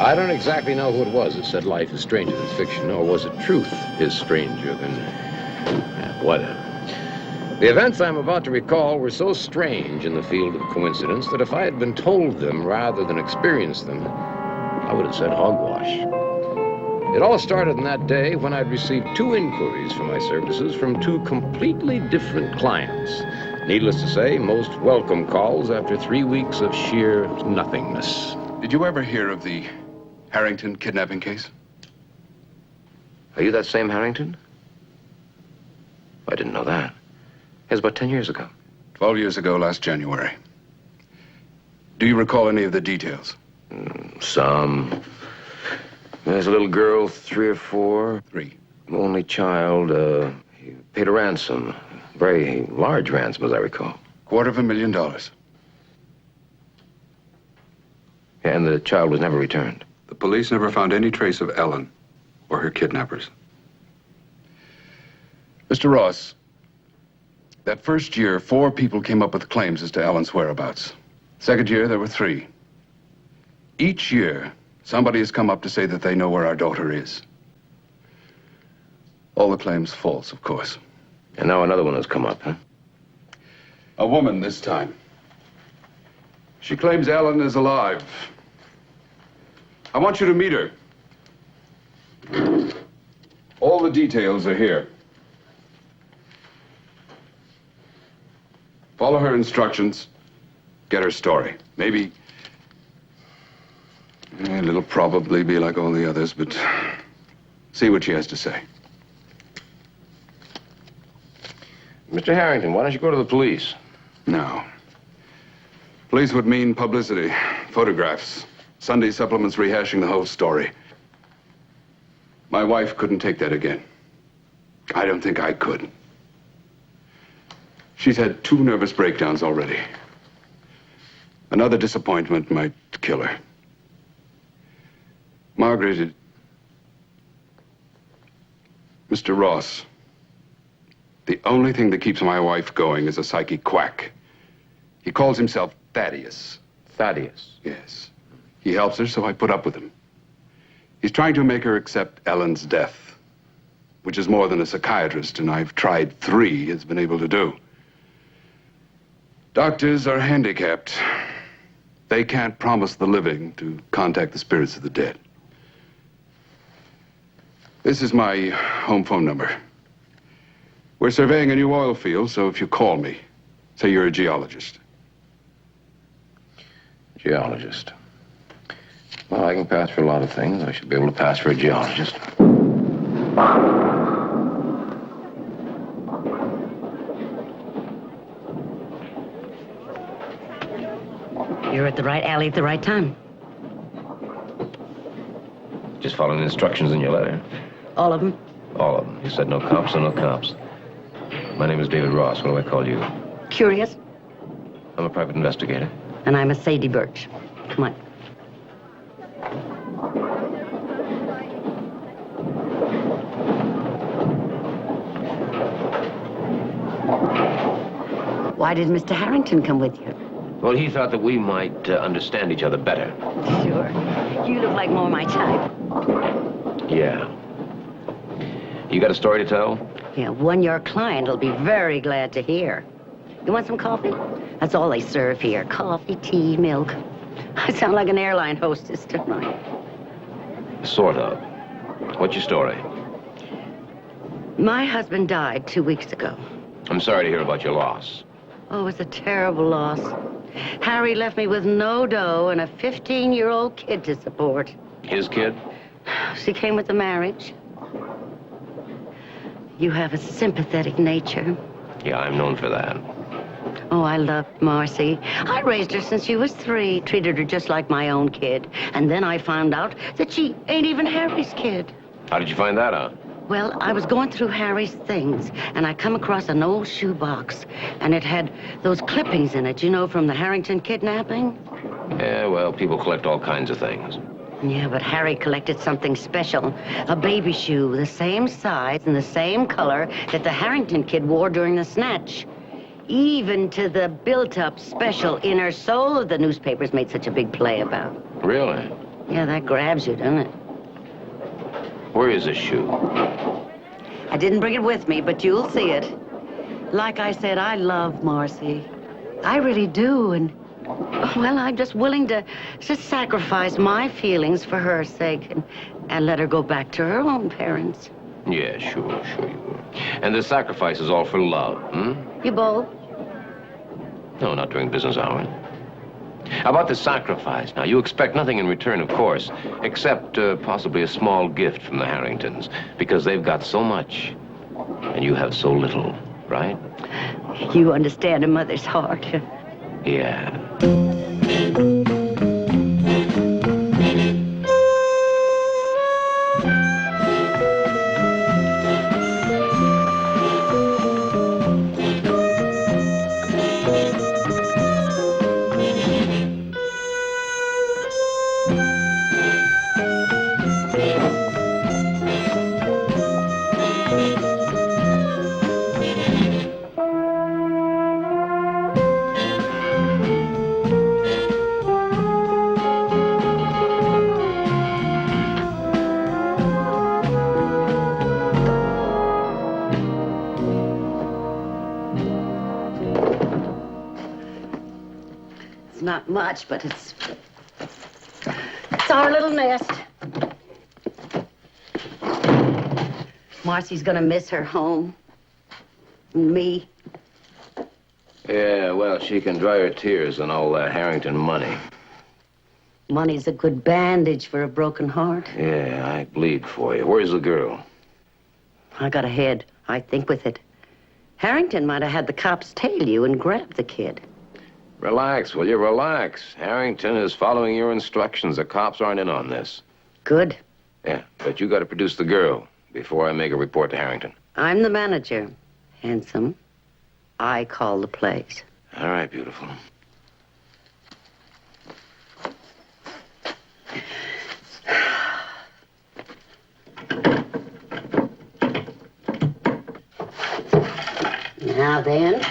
I don't exactly know who it was that said life is stranger than fiction, or was it truth is stranger than... whatever. The events I'm about to recall were so strange in the field of coincidence that if I had been told them rather than experienced them, I would have said hogwash. It all started on that day when I'd received 2 inquiries for my services from 2 completely different clients. Needless to say, most welcome calls after 3 weeks of sheer nothingness. Did you ever hear of the Harrington kidnapping case? Are you that same Harrington? I didn't know that. It was about 10 years ago. 12 years ago, last January. Do you recall any of the details? Some. There's a little girl, 3 or 4. 3. Only child. He paid a ransom. Very large ransom, as I recall. $250,000. Yeah, and the child was never returned. The police never found any trace of Ellen or her kidnappers. Mr. Ross, that first year, 4 people came up with claims as to Ellen's whereabouts. Second year, there were 3. Each year, somebody has come up to say that they know where our daughter is. All the claims false, of course. And now another one has come up, huh? A woman this time. She claims Ellen is alive. I want you to meet her. All the details are here. Follow her instructions. Get her story. Maybe... it'll probably be like all the others, but see what she has to say. Mr. Harrington, why don't you go to the police? No. Police would mean publicity, photographs, Sunday supplements rehashing the whole story. My wife couldn't take that again. I don't think I could. She's had 2 nervous breakdowns already. Another disappointment might kill her. Margaret, Mr. Ross, the only thing that keeps my wife going is a psychic quack. He calls himself Thaddeus. Thaddeus? Yes. He helps her, so I put up with him. He's trying to make her accept Ellen's death, which is more than a psychiatrist, and I've tried 3, has been able to do. Doctors are handicapped. They can't promise the living to contact the spirits of the dead. This is my home phone number. We're surveying a new oil field, so if you call me, say you're a geologist. Geologist. Well, I can pass for a lot of things. I should be able to pass for a geologist. You're at the right alley at the right time. Just following the instructions in your letter. All of them? All of them. You said no cops, so no cops. My name is David Ross. What do I call you? Curious? I'm a private investigator. And I'm a Sadie Birch. Come on. Why did Mr. Harrington come with you? Well, he thought that we might understand each other better. Sure. You look like more my type. Yeah. You got a story to tell? Yeah, one your client will be very glad to hear. You want some coffee? That's all they serve here. Coffee, tea, milk. I sound like an airline hostess, don't I? Sort of. What's your story? My husband died 2 weeks ago. I'm sorry to hear about your loss. Oh, it's a terrible loss. Harry left me with no dough and a 15-year-old kid to support. His kid? She came with the marriage. You have a sympathetic nature. Yeah, I'm known for that. Oh, I loved Marcy. I raised her since she was 3, treated her just like my own kid. And then I found out that she ain't even Harry's kid. How did you find that out? Well, I was going through Harry's things, and I come across an old shoebox, and it had those clippings in it, you know, from the Harrington kidnapping. Yeah, well, people collect all kinds of things. Yeah, but Harry collected something special. A baby shoe, the same size and the same color that the Harrington kid wore during the snatch. Even to the built-up special inner sole the newspapers made such a big play about. Really? Yeah, that grabs you, doesn't it? Where is this shoe? I didn't bring it with me, but you'll see it. Like I said, I love Marcy. I really do, and, well, I'm just willing to sacrifice my feelings for her sake and let her go back to her own parents. Yeah, sure you will. And the sacrifice is all for love, hmm? You both? No, not during business hours. How about the sacrifice? Now, you expect nothing in return, of course, except possibly a small gift from the Harringtons, because they've got so much, and you have so little, right? You understand a mother's heart. Yeah. It's not much, but it's our little nest. Marcy's gonna miss her home. And me. Yeah, well, she can dry her tears on all that Harrington money. Money's a good bandage for a broken heart. Yeah, I bleed for you. Where's the girl? I got ahead. I think with it. Harrington might have had the cops tail you and grab the kid. Relax, will you? Relax. Harrington is following your instructions. The cops aren't in on this. Good. Yeah, but you got to produce the girl before I make a report to Harrington. I'm the manager. Handsome. I call the plays. All right, beautiful. Now then,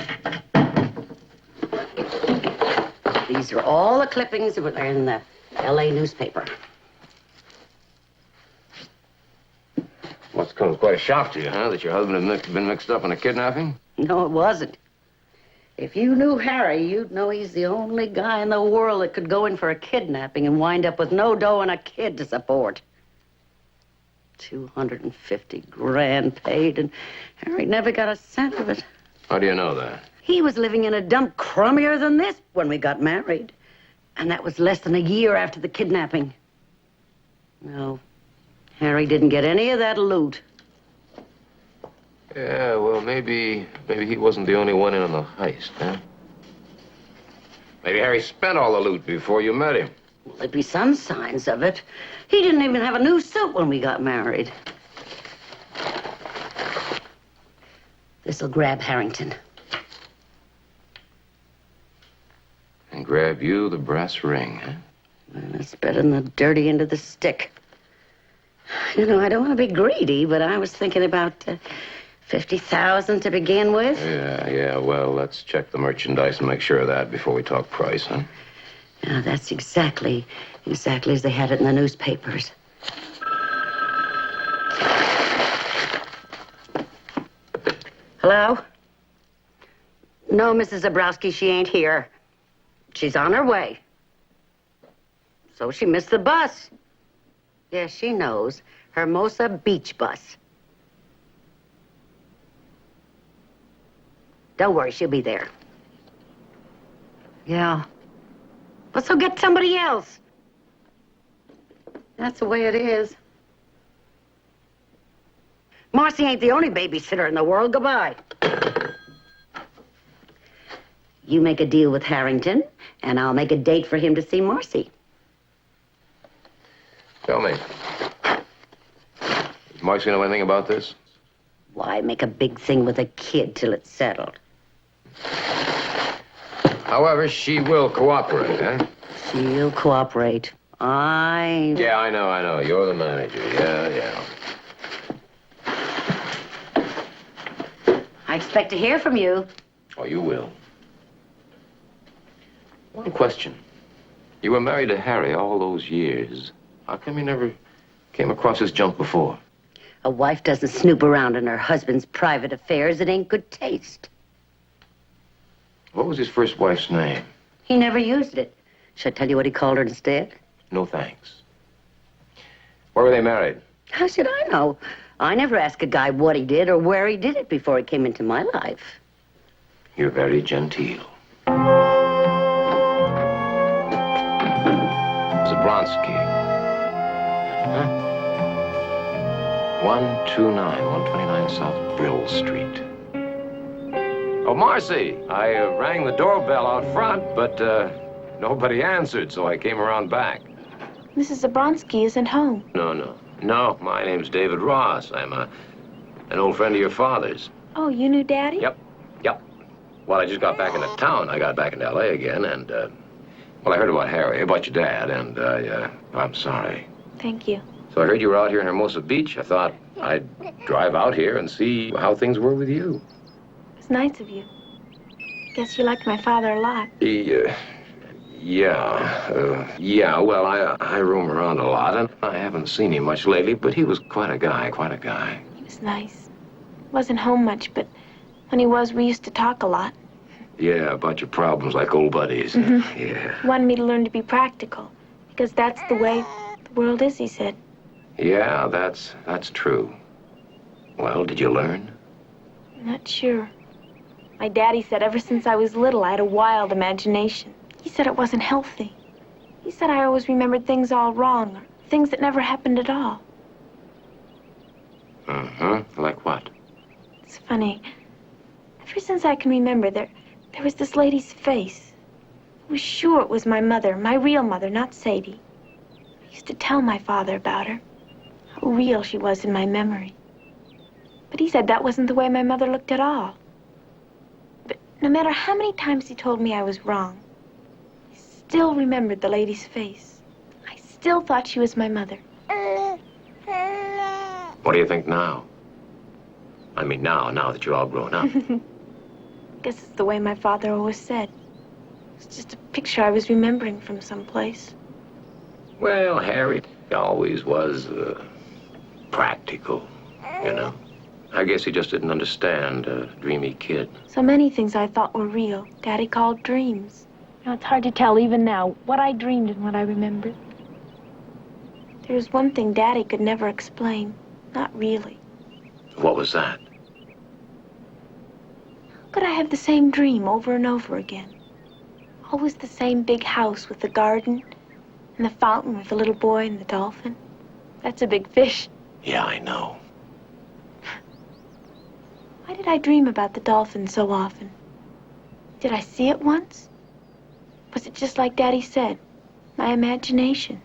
these are all the clippings that were in the L.A. newspaper. Must come as quite a shock to you, huh? That your husband had been mixed up in a kidnapping? No, it wasn't. If you knew Harry, you'd know he's the only guy in the world that could go in for a kidnapping and wind up with no dough and a kid to support. 250 grand paid, and Harry never got a cent of it. How do you know that? He was living in a dump crummier than this when we got married. And that was less than a year after the kidnapping. No, Harry didn't get any of that loot. Yeah, well, maybe he wasn't the only one in on the heist, huh? Maybe Harry spent all the loot before you met him. Well, there'd be some signs of it. He didn't even have a new suit when we got married. This'll grab Harrington. And grab you the brass ring, huh? That's better than the dirty end of the stick. You know, I don't want to be greedy, but I was thinking about 50,000 to begin with. Yeah, well, let's check the merchandise and make sure of that before we talk price, huh? Yeah, that's exactly as they had it in the newspapers. Hello? No, Mrs. Zabrowski, she ain't here. She's on her way. So she missed the bus. Yeah, she knows. Hermosa Beach bus. Don't worry, she'll be there. Yeah. Well, so get somebody else. That's the way it is. Marcy ain't the only babysitter in the world. Goodbye. You make a deal with Harrington, and I'll make a date for him to see Marcy. Tell me. Does Marcy know anything about this? Why make a big thing with a kid till it's settled? However, she will cooperate, huh? She'll cooperate. Yeah, I know. You're the manager. Yeah. I expect to hear from you. Oh, you will. One question. You were married to Harry all those years. How come you never came across his junk before? A wife doesn't snoop around in her husband's private affairs. It ain't good taste. What was his first wife's name? He never used it. Should I tell you what he called her instead? No, thanks. Where were they married? How should I know? I never asked a guy what he did or where he did it before he came into my life. You're very genteel. Zabronsky. Huh? 129 South Brill Street. Oh, Marcy, I rang the doorbell out front, but nobody answered, so I came around back. Mrs. Zabronsky isn't home. No, my name's David Ross. I'm an old friend of your father's. Oh, you knew Daddy? Yep. Well, I just got back into town. I got back into L.A. again, and, well, I heard about Harry, about your dad, and, I'm sorry. Thank you. So I heard you were out here in Hermosa Beach. I thought I'd drive out here and see how things were with you. It's nice of you. Guess you liked my father a lot. Yeah, well, I roam around a lot, and I haven't seen him much lately, but he was quite a guy. He was nice. Wasn't home much, but when he was, we used to talk a lot. Yeah, about your problems like old buddies. Mm-hmm. Yeah. Wanted me to learn to be practical, because that's the way the world is, he said. Yeah, that's true. Well, did you learn? I'm not sure. My daddy said ever since I was little, I had a wild imagination. He said it wasn't healthy. He said I always remembered things all wrong, or things that never happened at all. Uh-huh. Like what? It's funny. Ever since I can remember, there was this lady's face. I was sure it was my mother, my real mother, not Sadie. I used to tell my father about her, how real she was in my memory. But he said that wasn't the way my mother looked at all. But no matter how many times he told me I was wrong, I still remembered the lady's face. I still thought she was my mother. What do you think now? I mean, now that you're all grown up. Guess it's the way my father always said. It's just a picture I was remembering from someplace. Well, Harry always was practical, you know. I guess he just didn't understand a dreamy kid. So many things I thought were real, Daddy called dreams. You know, it's hard to tell even now what I dreamed and what I remembered. There was one thing Daddy could never explain. Not really. What was that? How could I have the same dream over and over again? Always the same big house with the garden and the fountain with the little boy and the dolphin. That's a big fish. Yeah, I know. Why did I dream about the dolphin so often? Did I see it once? Was it just like Daddy said, my imagination?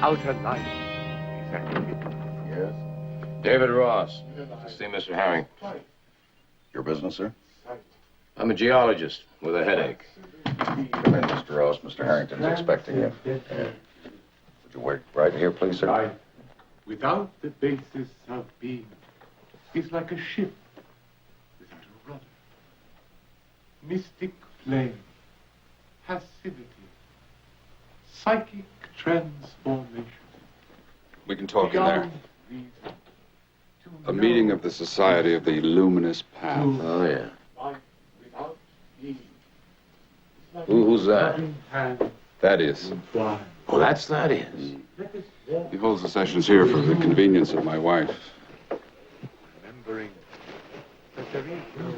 Outer life. Exactly. Yes? David Ross. To see Mr. Harrington. Your business, sir? I'm a geologist with a headache. Come in, Mr. Ross. Mr. Harrington's expecting you. Would you wait right here, please, sir? Life without the basis of being is like a ship without a rudder. Mystic flame, passivity, psychic transformation. We can talk in there. Beyond reason, to A know meeting of the Society of the Luminous Path. Oh, yeah. life without being. It's like Who's a that? loving hand Thaddeus. fly. Oh, that's Thaddeus. Let us walk He holds the sessions here for the convenience of my wife. remembering that there is no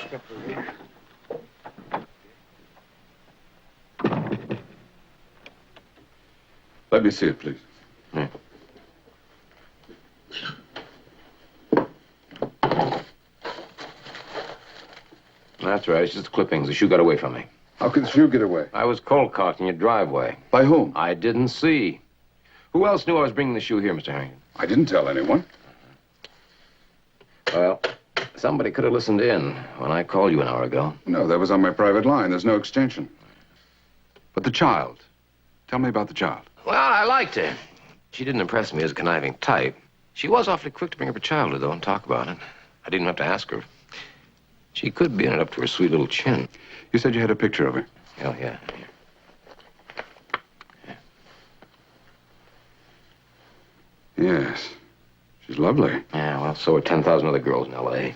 separation. Let me see it, please. That's right. It's just the clippings. The shoe got away from me. How could the shoe get away? I was cold caught in your driveway. By whom? I didn't see. Who else knew I was bringing the shoe here, Mr. Harrington? I didn't tell anyone. Well, somebody could have listened in when I called you an hour ago. No, that was on my private line. There's no extension. But the child. Tell me about the child. Well, I liked her. She didn't impress me as a conniving type. She was awfully quick to bring up her childhood, though, and talk about it. I didn't have to ask her. She could be in it up to her sweet little chin. You said you had a picture of her. Oh, yeah. Yes. She's lovely. Yeah, well, so are 10,000 other girls in L.A.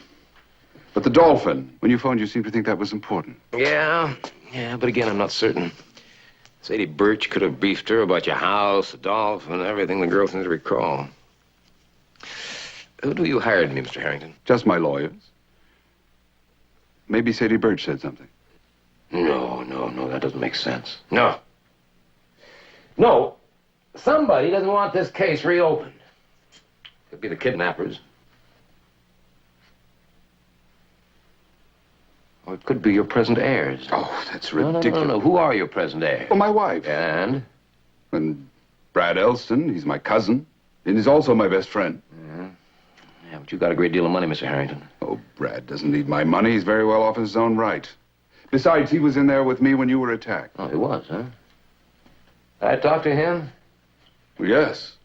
But the dolphin. When you phoned, you seemed to think that was important. Yeah, but again, I'm not certain. Sadie Birch could have briefed her about your house, the dolphin, everything the girl seems to recall. Who do you hire me, Mr. Harrington? Just my lawyers. Maybe Sadie Birch said something. No, that doesn't make sense. No. Somebody doesn't want this case reopened. Could be the kidnappers. Or it could be your present heirs. Oh, that's No. ridiculous. Who are your present heirs? Well, my wife. And? And Brad Elston, he's my cousin. And he's also my best friend. Yeah, but you got a great deal of money, Mr. Harrington. Oh, Brad doesn't need my money. He's very well off in his own right. Besides, he was in there with me when you were attacked. Oh, he was, huh? I talked to him? Yes.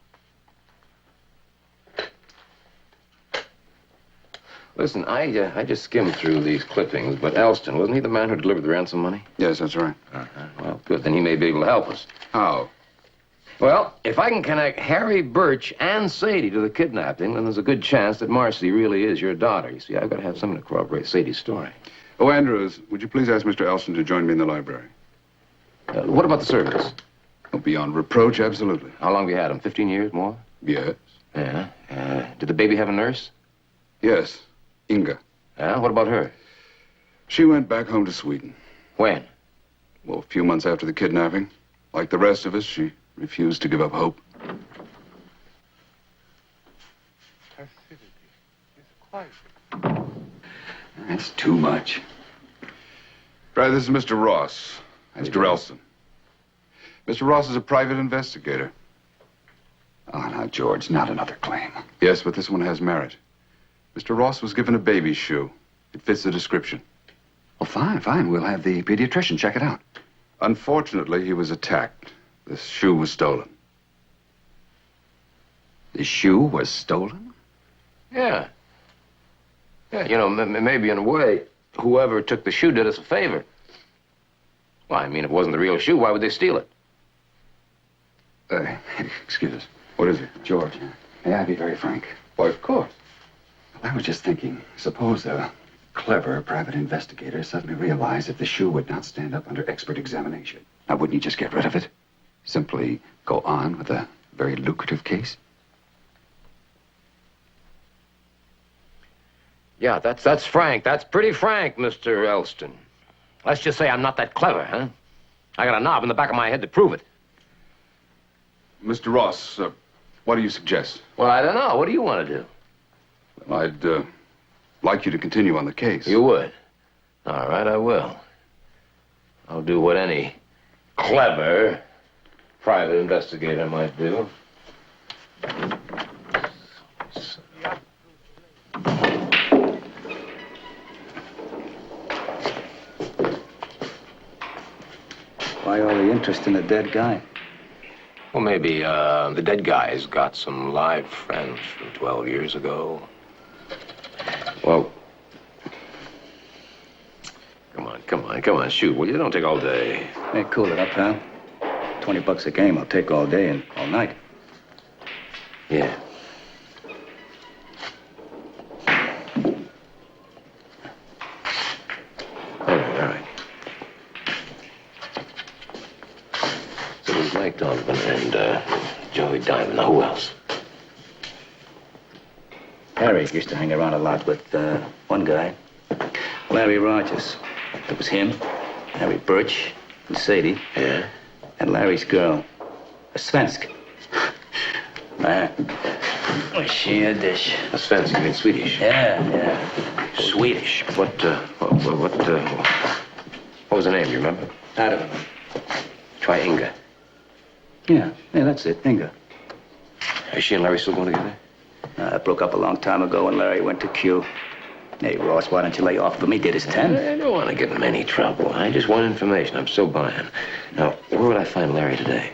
Listen, I just skimmed through these clippings, but Elston, wasn't he the man who delivered the ransom money? Yes, that's right. Well, good. Then he may be able to help us. How? Well, if I can connect Harry Birch and Sadie to the kidnapping, then there's a good chance that Marcy really is your daughter. You see, I've got to have something to corroborate Sadie's story. Oh, Andrews, would you please ask Mr. Elston to join me in the library? What about the servants? Oh, beyond reproach, absolutely. How long have you had them? 15 years, more? Yes. Yeah. Did the baby have a nurse? Yes. Inga. Yeah, what about her? She went back home to Sweden. When? Well, a few months after the kidnapping. Like the rest of us, she refused to give up hope. Passivity is quiet. That's too much. Right, this is Mr. Ross. Mr. Elston. Mr. Ross is a private investigator. Oh, now, George, not another claim. Yes, but this one has merit. Mr. Ross was given a baby shoe. It fits the description. Well, fine, fine. We'll have the pediatrician check it out. Unfortunately, he was attacked. The shoe was stolen. The shoe was stolen? Yeah. Yeah, you know, maybe in a way, whoever took the shoe did us a favor. Well, I mean, if it wasn't the real shoe, why would they steal it? Excuse us. What is it? George, may I be very frank? Why, of course. I was just thinking, suppose a clever private investigator suddenly realized that the shoe would not stand up under expert examination. Now, wouldn't he just get rid of it? Simply go on with a very lucrative case? Yeah, that's frank. That's pretty frank, Mr. Elston. Let's just say I'm not that clever, huh? I got a knob in the back of my head to prove it. Mr. Ross, what do you suggest? Well, I don't know. What do you want to do? Well, I'd like you to continue on the case. You would? All right, I will. I'll do what any clever private investigator might do. Why all the interest in a dead guy? Well, maybe the dead guy's got some live friends from 12 years ago. Well, come on, shoot, will you? Don't take all day. Hey, cool it up, pal. $20 a game I'll take all day and all night. Yeah. All right. So there's Mike Donovan and Joey Diamond. Now, who else? Harry used to hang around a lot with one guy, Larry Rogers. It was him, Harry Birch, and Sadie. Yeah? And Larry's girl, a Svensk. Man, was she a dish? A Svensk, you mean Swedish? Yeah. Swedish. What was her name, you remember? I don't know. Try Inga. Yeah, that's it, Inga. Is she and Larry still going together? Broke up a long time ago when Larry went to Q. Hey, Ross, why don't you lay off of him? He did his 10. I don't want to give him any trouble. I just want information. I'm so buying. Now, where would I find Larry today?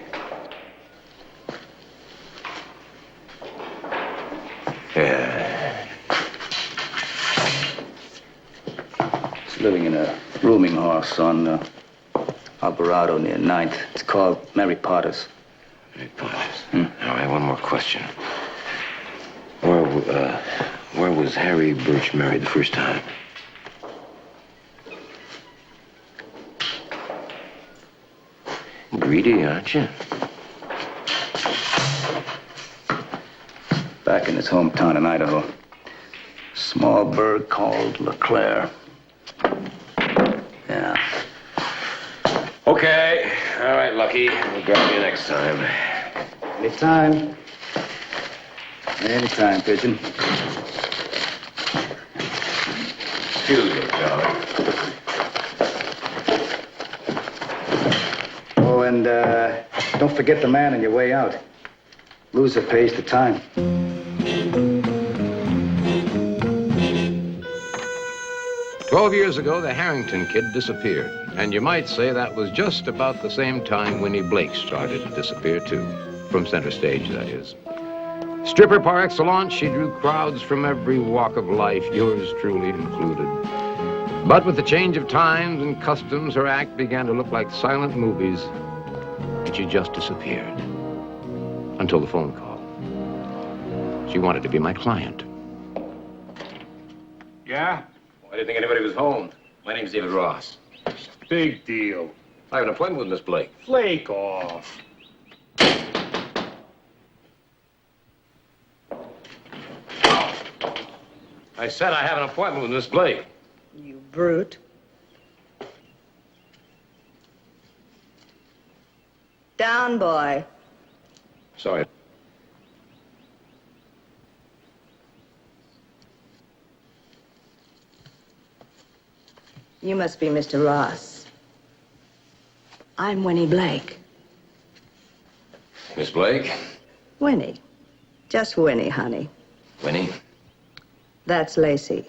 Yeah. He's living in a rooming house on Alvarado near 9th. It's called Mary Potter's. Mary Potter's. All right, one more question. Where was Harry Birch married the first time? Greedy, aren't you? Back in his hometown in Idaho. Small burg called LeClaire. Yeah. Okay. All right, Lucky. We'll grab you next time. Anytime. Anytime, Pigeon. Excuse me, Charlie. Oh, and don't forget the man on your way out. Loser pays the time. 12 years ago, the Harrington kid disappeared. And you might say that was just about the same time Winnie Blake started to disappear, too. From center stage, that is. Stripper par excellence, she drew crowds from every walk of life, yours truly included. But with the change of times and customs, her act began to look like silent movies, and she just disappeared. Until the phone call. She wanted to be my client. Yeah? I didn't think anybody was home. My name's David Ross. Big deal. I have an appointment with Miss Blake. Flake off. I said I have an appointment with Miss Blake. You brute. down, boy. Sorry. You must be Mr. Ross. I'm Winnie Blake. Miss Blake? Winnie. Just Winnie, honey. Winnie? That's Lacey.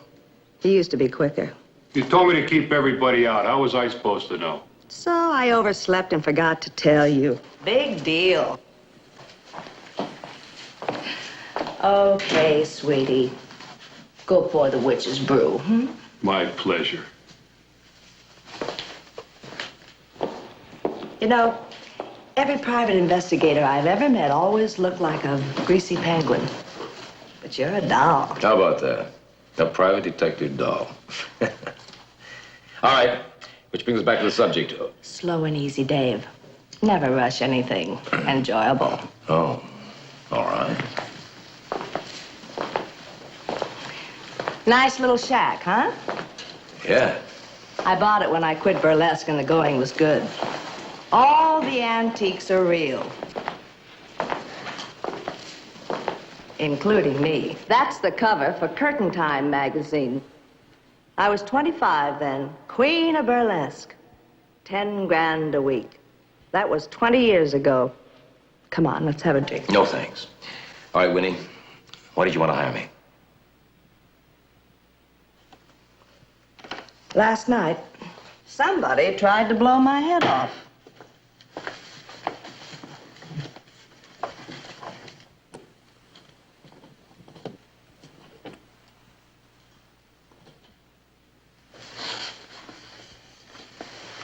He used to be quicker. You told me to keep everybody out. How was I supposed to know? So I overslept and forgot to tell you. Big deal. Okay, sweetie. Go pour the witch's brew, hmm? My pleasure. You know, every private investigator I've ever met always looked like a greasy penguin. But you're a doll. How about that? A private detective doll. All right, which brings us back to the subject. Slow and easy, Dave. Never rush anything enjoyable. Oh, all right. Nice little shack, huh? Yeah. I bought it when I quit burlesque and the going was good. All the antiques are real. Including me. That's the cover for Curtain Time magazine. I was 25 then, queen of burlesque. 10 grand a week. That was 20 years ago. Come on, let's have a drink. No, thanks. All right, Winnie, why did you want to hire me? Last night, somebody tried to blow my head off.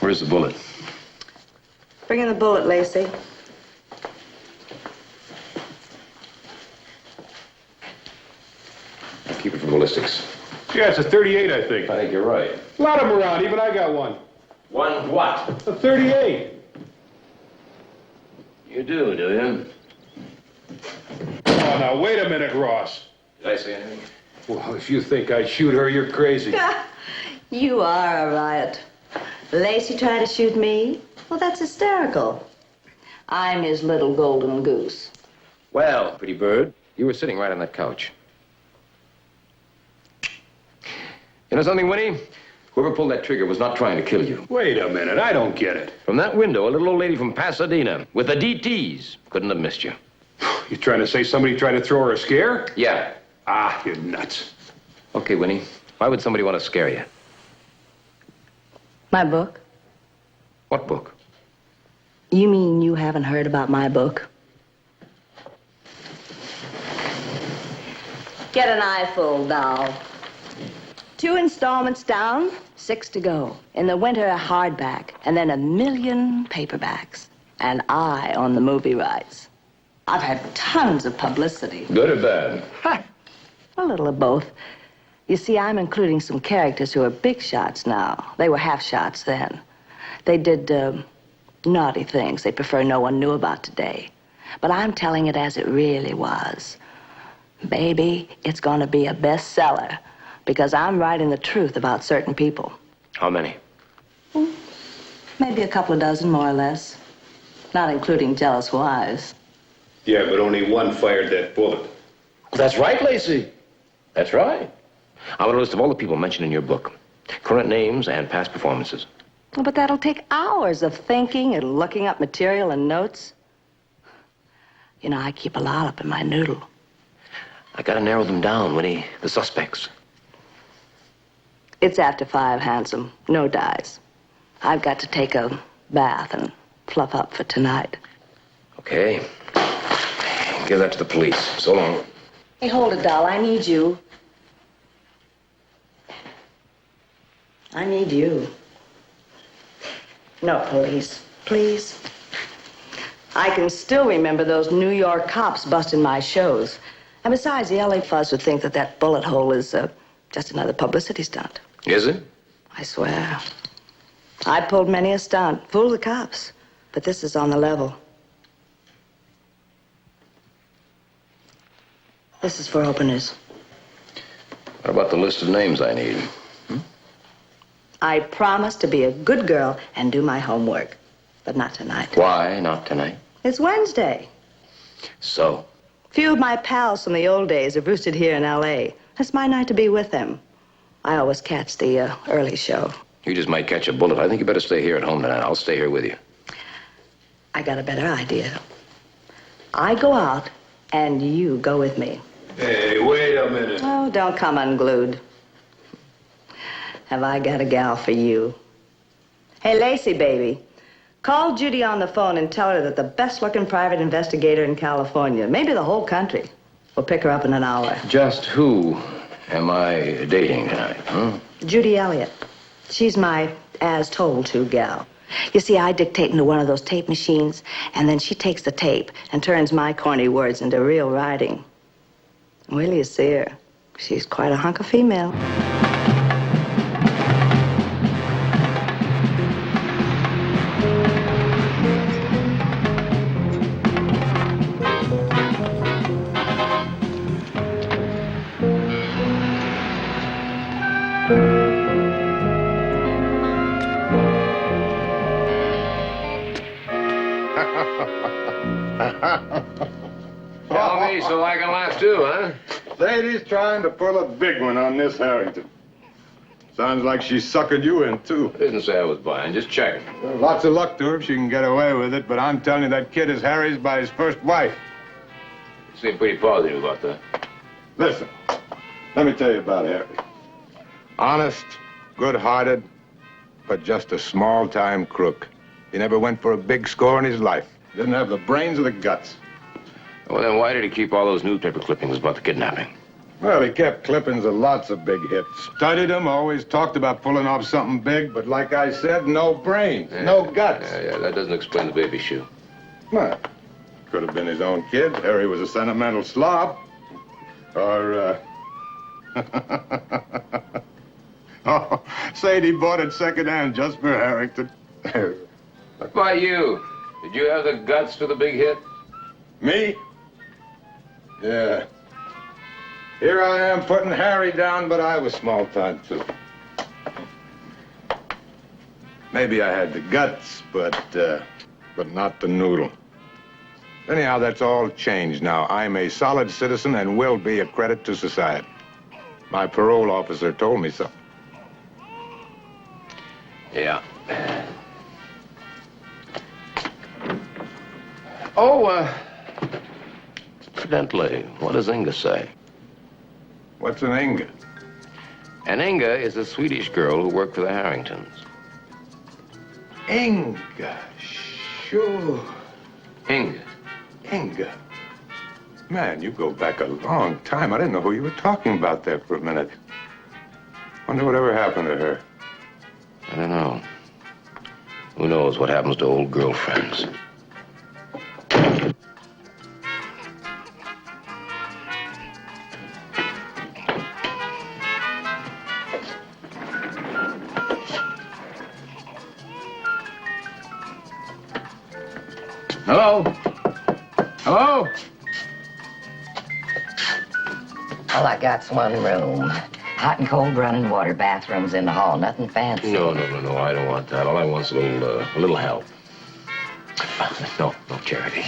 Where's the bullet? Bring in the bullet, Lacey. Keep it for ballistics. Yeah, it's a 38, I think. I think you're right. A lot of them around. Even I got one. One what? A 38. You do you? Oh, now, wait a minute, Ross. Did I say anything? Well, if you think I'd shoot her, you're crazy. You are a riot. Lacey tried to shoot me? Well, that's hysterical. I'm his little golden goose. Well, pretty bird, you were sitting right on that couch. You know something, Winnie? Whoever pulled that trigger was not trying to kill you. Wait a minute. I don't get it. From that window, a little old lady from Pasadena with the DTs couldn't have missed you. You trying to say somebody tried to throw her a scare? Yeah. Ah, you're nuts. Okay, Winnie, why would somebody want to scare you? My book? What book? You mean you haven't heard about my book? Get an eyeful, doll. 2 installments down, 6 to go. In the winter, a hardback, and then 1 million paperbacks. And I own the movie rights. I've had tons of publicity. Good or bad? Ha! A little of both. You see, I'm including some characters who are big shots now. They were half shots then. They did naughty things they prefer no one knew about today. But I'm telling it as it really was. Baby, it's going to be a bestseller because I'm writing the truth about certain people. How many? Maybe a couple of dozen, more or less. Not including jealous wives. Yeah, but only one fired that bullet. That's right, Lacey. That's right. I want a list of all the people mentioned in your book. Current names and past performances. Well, but that'll take hours of thinking and looking up material and notes. You know, I keep a lot up in my noodle. I gotta narrow them down, Winnie. The suspects. It's after 5, handsome. No dyes. I've got to take a bath and fluff up for tonight. Okay. Give that to the police. So long. Hey, hold it, doll. I need you. I need you. No police, please. I can still remember those New York cops busting my shows. And besides, the LA fuzz would think that that bullet hole is just another publicity stunt. Is it? I swear. I pulled many a stunt, fooled the cops. But this is on the level. This is for openers. What about the list of names I need? I promise to be a good girl and do my homework. but not tonight. Why not tonight? It's Wednesday. So? A few of my pals from the old days have roosted here in L.A. It's my night to be with them. I always catch the early show. You just might catch a bullet. I think you better stay here at home tonight. I'll stay here with you. I got a better idea. I go out, and you go with me. Hey, wait a minute. Oh, don't come unglued. Have I got a gal for you? Hey, Lacey, baby. Call Judy on the phone and tell her that the best-looking private investigator in California, maybe the whole country, will pick her up in an hour. Just who am I dating tonight, huh? Judy Elliott. She's my as-told-to gal. You see, I dictate into one of those tape machines, and then she takes the tape and turns my corny words into real writing. Wait till you see her. She's quite a hunk of female. Tell me so I can laugh too, huh? Sadie's trying to pull a big one on this Harrington. Sounds like she suckered you in, too. I didn't say I was buying, just checking. Well, lots of luck to her if she can get away with it, but I'm telling you, that kid is Harry's by his first wife. You seem pretty positive about that. Listen, let me tell you about Harry. Honest, good-hearted, but just a small-time crook. He never went for a big score in his life. Didn't have the brains or the guts. Well, then why did he keep all those newspaper clippings about the kidnapping? Well, he kept clippings of lots of big hits. Studied them, always talked about pulling off something big, but like I said, no brains, no guts. Yeah, that doesn't explain the baby shoe. Well, could have been his own kid. Harry was a sentimental slob. Or, oh, Sadie bought it secondhand just for Harrington. What about you? Did you have the guts for the big hit? Me? Yeah. Here I am putting Harry down, but I was small time, too. Maybe I had the guts, but not the noodle. Anyhow, that's all changed now. I'm a solid citizen and will be a credit to society. My parole officer told me so. Yeah. Oh, incidentally, what does Inga say? What's an Inga? And Inga is a Swedish girl who worked for the Harringtons. Inga, sure. Inga. Inga. Man, you go back a long time. I didn't know who you were talking about there for a minute. Wonder whatever happened to her. I don't know. Who knows what happens to old girlfriends? Hello? Hello? All I got's one room. Hot and cold running water, bathrooms in the hall, nothing fancy. No, I don't want that. All I want's a little help. No charity.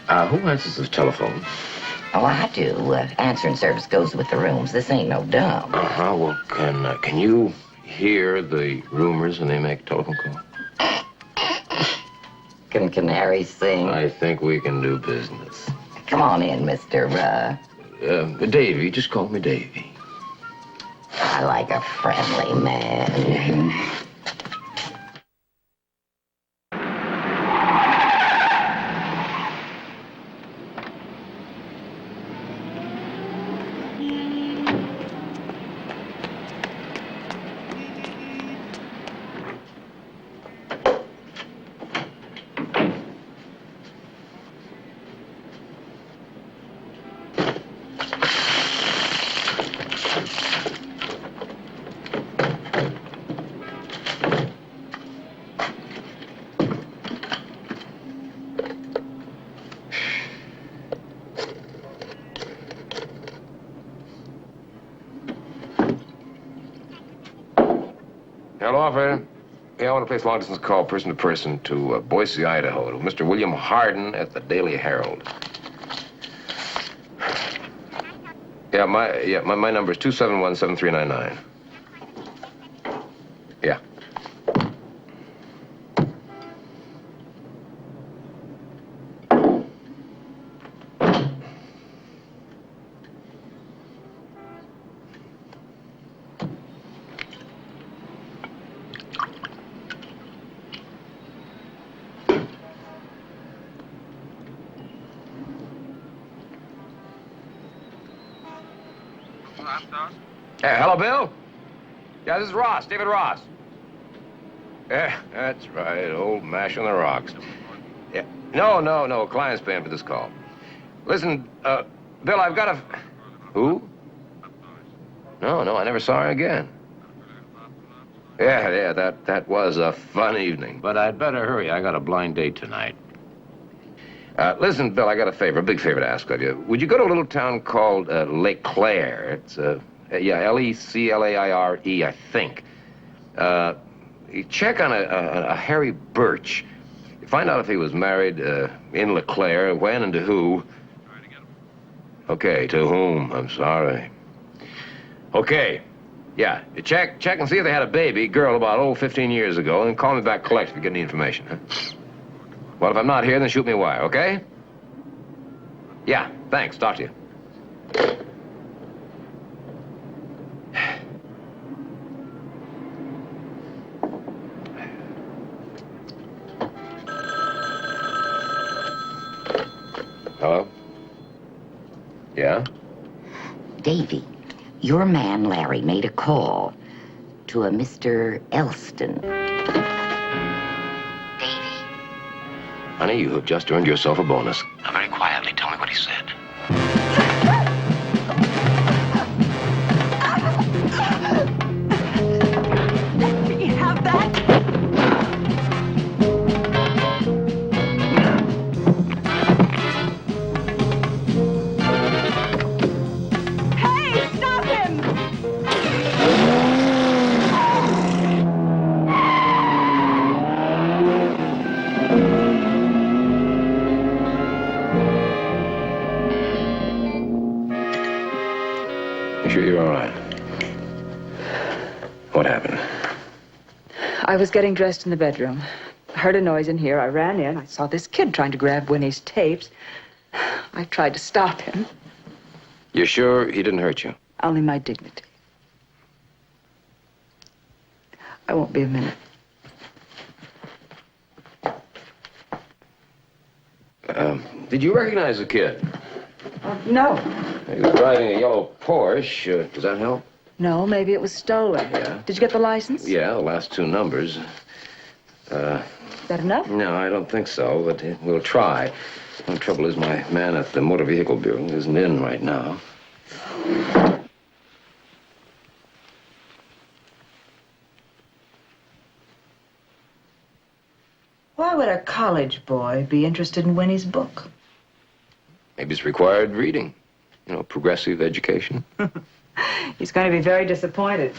Who answers the telephone? Oh, I do. Answering service goes with the rooms. This ain't no dumb. Uh-huh. Well, can you hear the rumors when they make a telephone call? Can canaries sing? I think we can do business. Come on in, Mr. Davy. Just call me Davy. I like a friendly man. want to place a long-distance call person to person to Boise, Idaho, to Mr. William Harden at the Daily Herald. My number is 271-7399. Yeah. Hey, hello, Bill? Yeah, this is Ross, David Ross. Yeah, that's right, old Mash on the Rocks. Yeah, no, client's paying for this call. Listen, Bill, I've got a... Who? No, I never saw her again. Yeah, that was a fun evening. But I'd better hurry, I got a blind date tonight. Listen, Bill, I got a favor, a big favor to ask of you. Would you go to a little town called LeClaire? It's, Leclaire, I think. You check on a Harry Birch. Find out if he was married in LeClaire, when and to who. Okay, to whom? I'm sorry. Okay, yeah. You check and see if they had a baby, girl, about, 15 years ago, and call me back collect if you get any information, huh? Well, if I'm not here, then shoot me a wire, okay? Yeah, thanks. Talk to you. Hello? Yeah? Davy, your man Larry made a call to a Mr. Elston. Honey, you have just earned yourself a bonus. Now, very quietly, tell me what he said. Let me have that. Hey, stop him! Sure you're all right? What happened? I was getting dressed in the bedroom. I heard a noise in here. I ran in. I saw this kid trying to grab Winnie's tapes. I tried to stop him. You're sure he didn't hurt you? Only my dignity. I won't be a minute. Did you recognize the kid? No. He was driving a yellow Porsche. Does that help? No, maybe it was stolen. Yeah. Did you get the license? Yeah, the last two numbers. Is that enough? No, I don't think so, but we'll try. The trouble is my man at the Motor Vehicle Bureau isn't in right now. Why would a college boy be interested in Winnie's book? Maybe it's required reading. Progressive education. He's going to be very disappointed.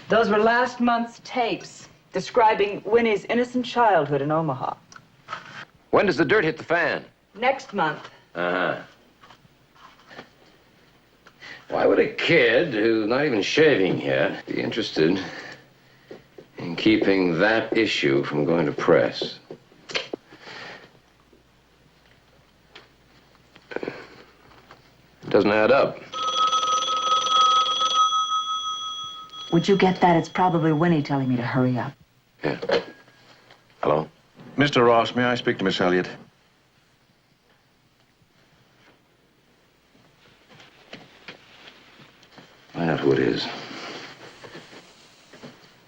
Those were last month's tapes describing Winnie's innocent childhood in Omaha. When does the dirt hit the fan? Next month. Uh-huh. Why would a kid who's not even shaving yet be interested in keeping that issue from going to press? It doesn't add up. Would you get that? It's probably Winnie telling me to hurry up. Yeah. Hello? Mr. Ross, may I speak to Miss Elliott? Find out who it is.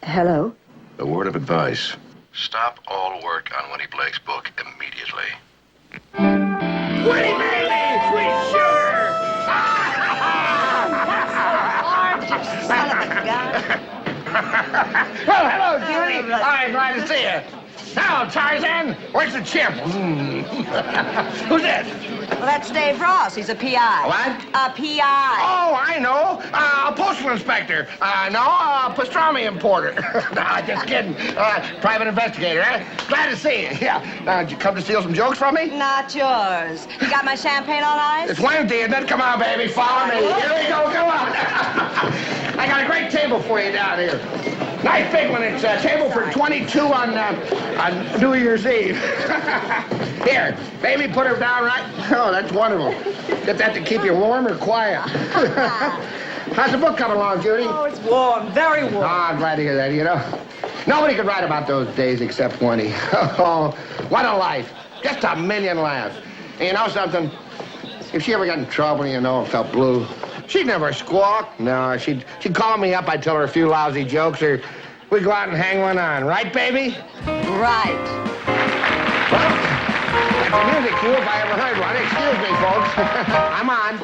Hello? A word of advice. Stop all work on Winnie Blake's book immediately. Winnie Bailey! Sweet sugar! Son of a gun. Oh, hello, Judy. Hi, glad to see you. Now, Tarzan, where's the chimp? Who's this? Well, that's Dave Ross. He's a P.I. What? A P.I. Oh, I know. A postal inspector. No, a pastrami importer. No, just kidding. Private investigator, eh? Glad to see you. Yeah. Did you come to steal some jokes from me? Not yours. You got my champagne on ice? It's Wednesday, isn't it? Come on, baby. Follow me. Here we go. Come on. I got a great table for you down here. Nice big one. It's a table for 22 on New Year's Eve. Here, baby, put her down right. Oh, that's wonderful. Get that to keep you warm or quiet. How's the book coming along, Judy? Oh, it's warm. Very warm. Oh, I'm glad to hear that, you know. Nobody could write about those days except Winnie. Oh, what a life. Just a million laughs. And you know something? If she ever got in trouble, you know, felt blue, she'd never squawk. No, she'd call me up, I'd tell her a few lousy jokes, or we'd go out and hang one on. Right, baby? Right. Well, that's a music cue if I ever heard one. Excuse me, folks. I'm on.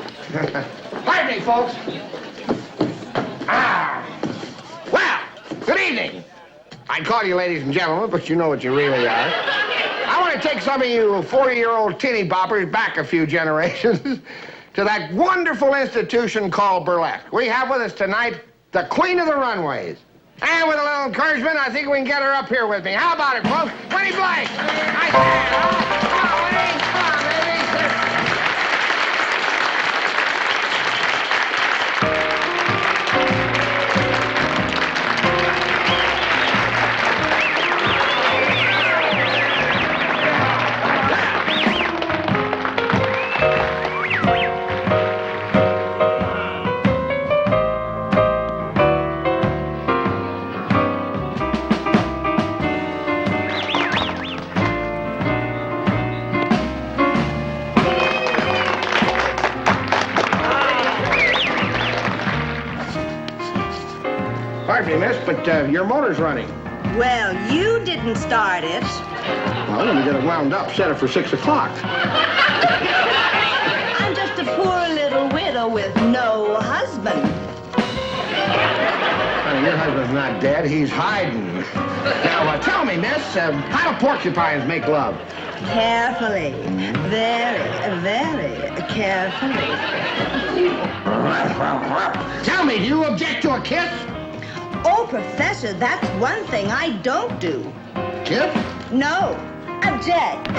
Pardon me, folks. Well, good evening. I call you ladies and gentlemen, but you know what you really are. I want to take some of you 40-year-old teeny boppers back a few generations to that wonderful institution called burlesque. We have with us tonight the queen of the runways. And with a little encouragement, I think we can get her up here with me. How about it, folks? Winnie Blank! I stand, huh? Come on, Winnie. Come on, baby. Pardon me, miss, but your motor's running. Well, you didn't start it. Well, let me get it wound up. Set it for 6 o'clock. I'm just a poor little widow with no husband. Honey, your husband's not dead. He's hiding. Now, tell me, miss, how do porcupines make love? Carefully. Very, very carefully. Tell me, do you object to a kiss? Oh, Professor, that's one thing I don't do. Kiss? No. Object.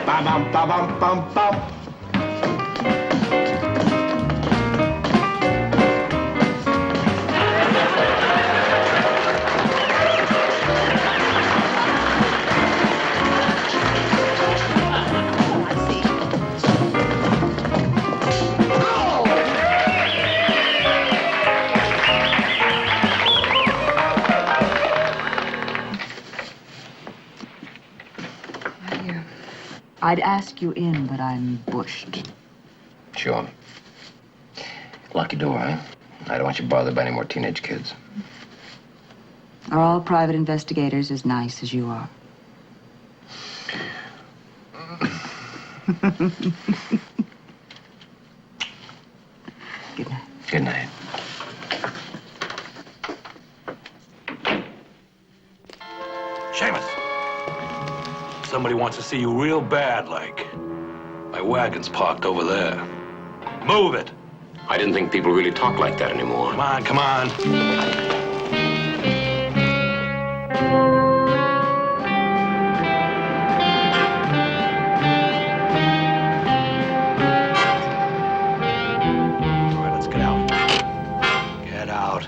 Ba-bum, ba-bum, bum, bum. I'd ask you in, but I'm bushed. Sure. Lucky door, huh? I don't want you bothered by any more teenage kids. Are all private investigators as nice as you are? Good night. Good night. Seamus! Somebody wants to see you real bad, like. My wagon's parked over there. Move it! I didn't think people really talk like that anymore. Come on, come on. All right, let's get out. Get out.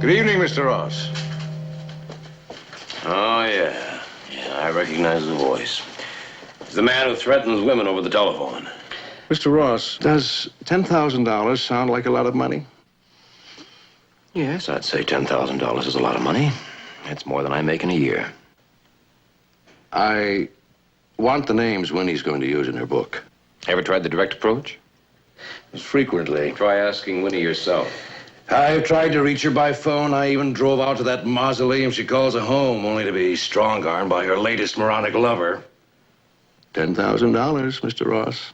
Good evening, Mr. Ross. Oh, yeah. Yeah, I recognize the voice. It's the man who threatens women over the telephone. Mr. Ross, does $10,000 sound like a lot of money? Yes, I'd say $10,000 is a lot of money. It's more than I make in a year. I want the names Winnie's going to use in her book. Ever tried the direct approach? Frequently. Try asking Winnie yourself. I've tried to reach her by phone. I even drove out to that mausoleum she calls a home, only to be strong-armed by her latest moronic lover. $10,000, Mr. Ross.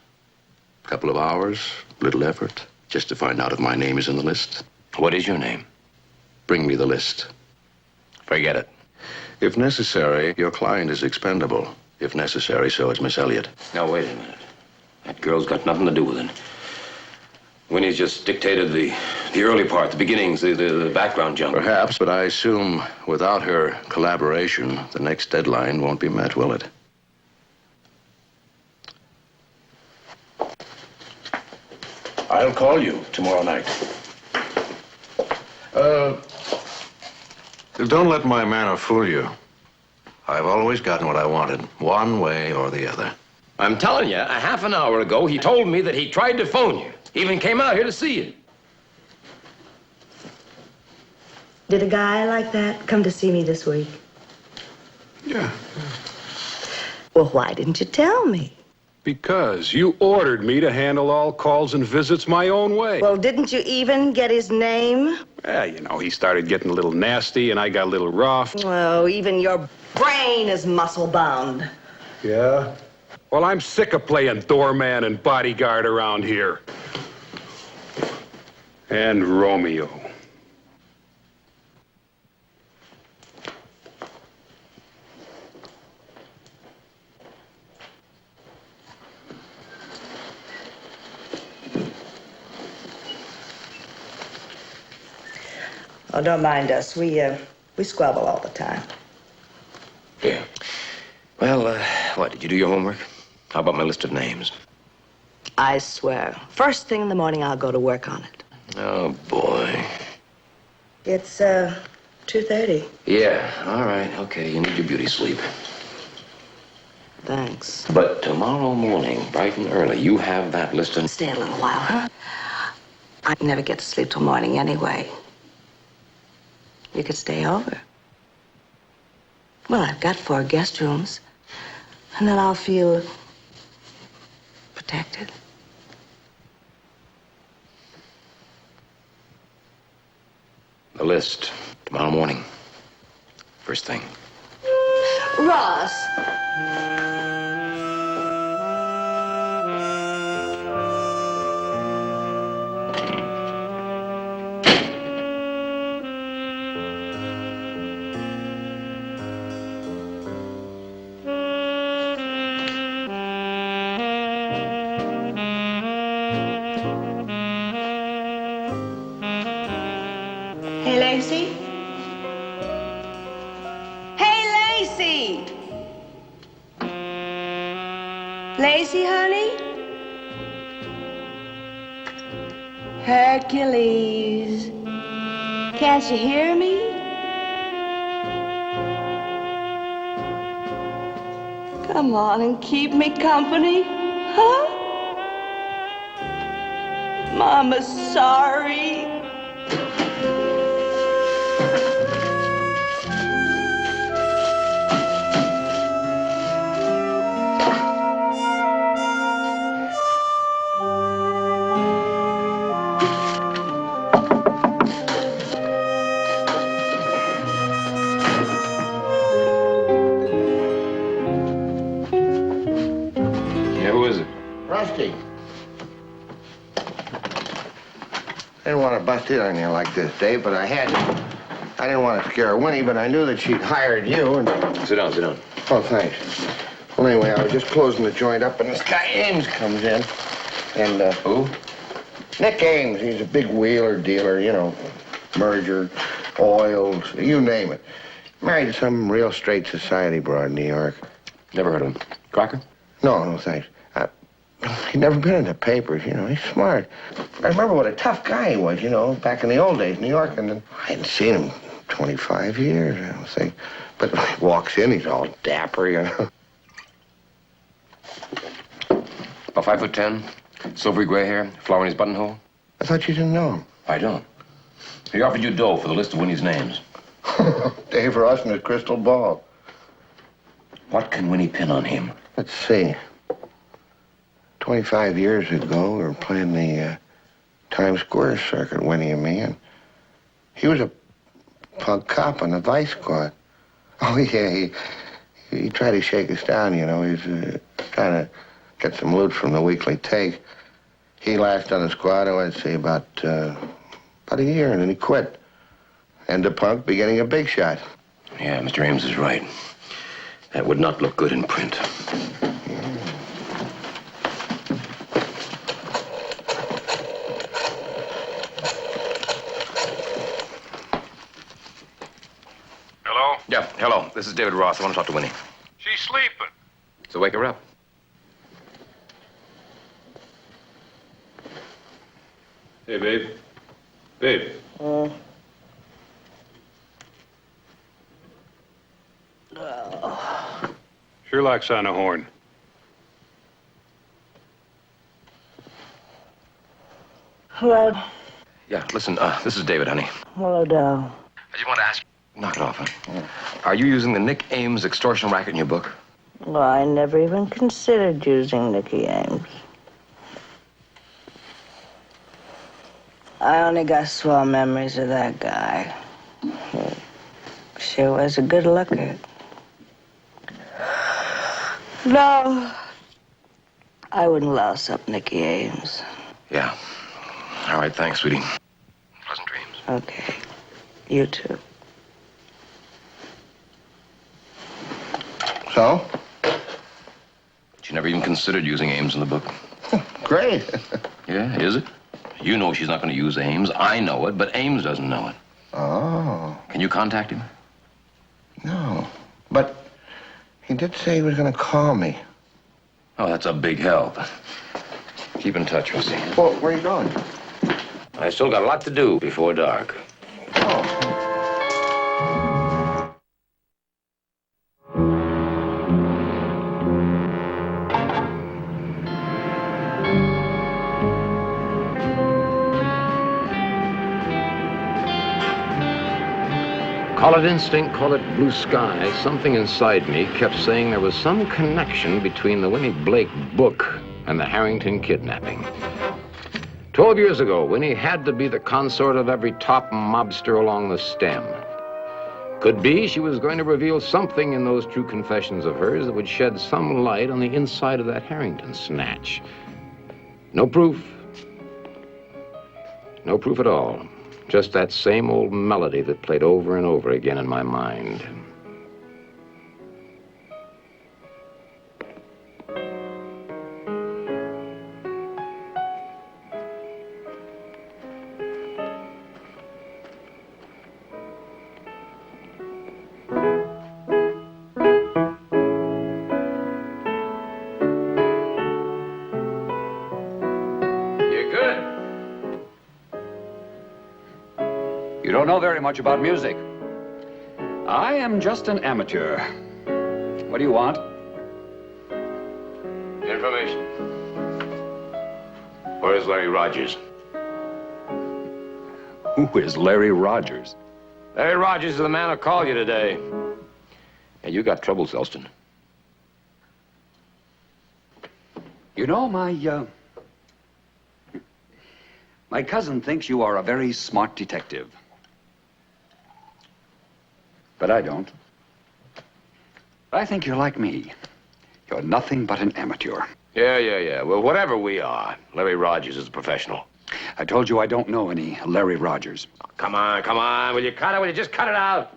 A couple of hours, little effort, just to find out if my name is in the list. What is your name? Bring me the list. Forget it. If necessary, your client is expendable. If necessary, so is Miss Elliott. Now, wait a minute. That girl's got nothing to do with it. Winnie's just dictated the early part, the beginnings, the background junk. Perhaps, but I assume without her collaboration, the next deadline won't be met, will it? I'll call you tomorrow night. Don't let my manner fool you. I've always gotten what I wanted, one way or the other. I'm telling you, a half an hour ago, he told me that he tried to phone you. Even came out here to see you. Did a guy like that come to see me this week? Yeah. Well, why didn't you tell me? Because you ordered me to handle all calls and visits my own way. Well, didn't you even get his name? Yeah, you know, he started getting a little nasty and I got a little rough. Oh, even your brain is muscle-bound. Yeah? Well, I'm sick of playing doorman and bodyguard around here. And Romeo. Oh, don't mind us. We squabble all the time. Yeah. Well, what, did you do your homework? How about my list of names? I swear. First thing in the morning, I'll go to work on it. Oh, boy. It's, 2:30. Yeah, all right, okay, you need your beauty sleep. Thanks. But tomorrow morning, bright and early, you have that list of... Stay a little while, huh? I never get to sleep till morning anyway. You could stay over. Well, I've got 4 guest rooms. And then I'll feel protected. The list, tomorrow morning. First thing. Ross! Hey, Lacey? Hey, Lacey! Lacey, honey? Hercules. Can't you hear me? Come on and keep me company, huh? Mama's sorry. Yeah, who is it? Rusty. I didn't want to bust in on you like this, Dave, but I had to. I didn't want to scare Winnie, but I knew that she'd hired you and... Sit down, sit down. Oh, thanks. Well, anyway, I was just closing the joint up, and this guy Ames comes in. And, Who? Nick Ames. He's a big wheeler dealer, you know, merger, oils, you name it. Married to some real straight society broad in New York. Never heard of him. Crocker? No, thanks. He'd never been in the papers, you know. He's smart. I remember what a tough guy he was, you know, back in the old days, New York, and then I hadn't seen him 25 years, I don't think. But when he walks in, he's all dapper, you know. About 5'10", silvery gray hair, flower in his buttonhole. I thought you didn't know him. I don't. He offered you dough for the list of Winnie's names. Dave Ross and his crystal ball. What can Winnie pin on him? Let's see. 25 years ago, we were playing the Times Square circuit, Winnie and me, and he was a punk cop on the vice squad. Oh, yeah, he tried to shake us down, you know. He was trying to get some loot from the weekly take. He lasted on the squad, I'd say, about a year, and then he quit. End of punk, beginning of big shot. Yeah, Mr. Ames is right. That would not look good in print. Hello? Yeah, hello. This is David Ross. I want to talk to Winnie. She's sleeping. So wake her up. Hey, babe. Babe. Sherlock's on the horn. Hello. Yeah, listen, this is David, honey. Hello, Dal. I just want to ask you. Knock it off, huh? Are you using the Nick Ames extortion racket in your book? Well, I never even considered using Nicky Ames. I only got swell memories of that guy. He sure was a good looker. No, I wouldn't louse up Nicky Ames. Yeah. All right, thanks, sweetie. Pleasant dreams. Okay, you too. So? She never even considered using Ames in the book. Great. Yeah, is it? You know she's not going to use Ames. I know it, but Ames doesn't know it. Oh. Can you contact him? No. But he did say he was going to call me. Oh, that's a big help. Keep in touch, Rusty. Well, where are you going? I still got a lot to do before dark. Call it instinct, call it blue sky, something inside me kept saying there was some connection between the Winnie Blake book and the Harrington kidnapping. 12 years ago, Winnie had to be the consort of every top mobster along the stem. Could be she was going to reveal something in those true confessions of hers that would shed some light on the inside of that Harrington snatch. No proof. No proof at all. Just that same old melody that played over and over again in my mind. You don't know very much about music. I am just an amateur. What do you want? Information. Where is Larry Rogers? Who is Larry Rogers? Larry Rogers is the man who called you today. Hey, you got troubles, Elston. You know, my cousin thinks you are a very smart detective. But I don't. I think you're like me. You're nothing but an amateur. Yeah. Well, whatever we are, Larry Rogers is a professional. I told you I don't know any Larry Rogers. Oh, come on. Will you cut it? Will you just cut it out?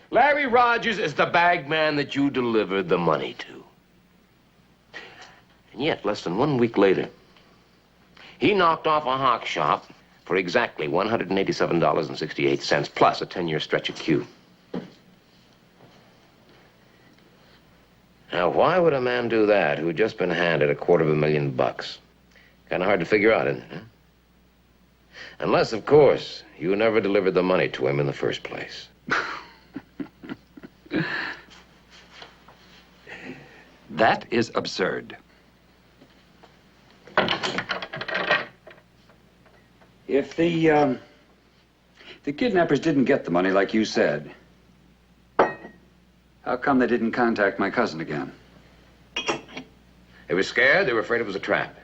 Larry Rogers is the bag man that you delivered the money to. And yet, less than 1 week later, he knocked off a hock shop for exactly $187.68, plus a 10-year stretch of Q. Now, why would a man do that who had just been handed $250,000? Kind of hard to figure out, isn't it, huh? Unless, of course, you never delivered the money to him in the first place. That is absurd. If the kidnappers didn't get the money like you said, How come they didn't contact my cousin again? They were scared. They were afraid it was a trap.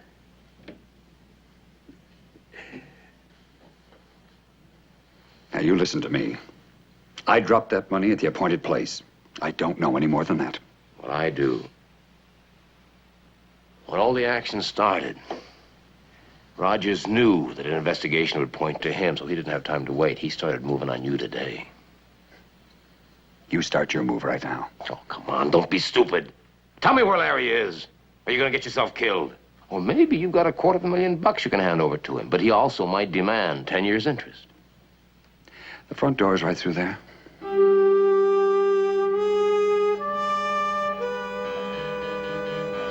Now, you listen to me. I dropped that money at the appointed place. I don't know any more than that. Well, I do. When all the action started, Rogers knew that an investigation would point to him, so he didn't have time to wait. He started moving on you today. You start your move right now. Oh, come on, don't be stupid. Tell me where Larry is. Or you're gonna get yourself killed. Or maybe you've got $250,000 you can hand over to him, but he also might demand 10 years' interest. The front door is right through there.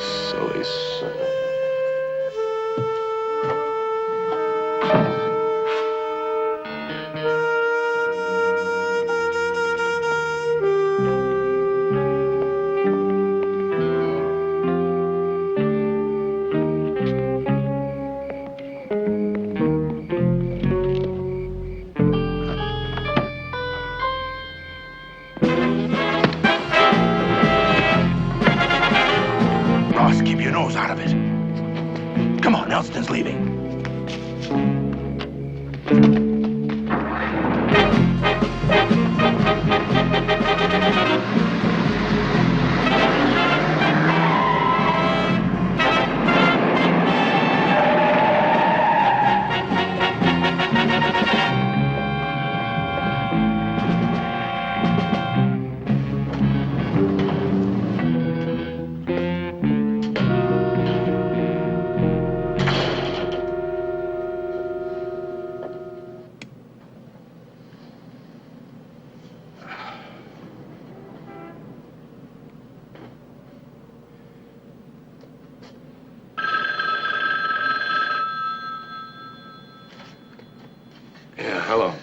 Silly son. Ross, keep your nose out of it. Come on, Elston's leaving. Yeah, hello.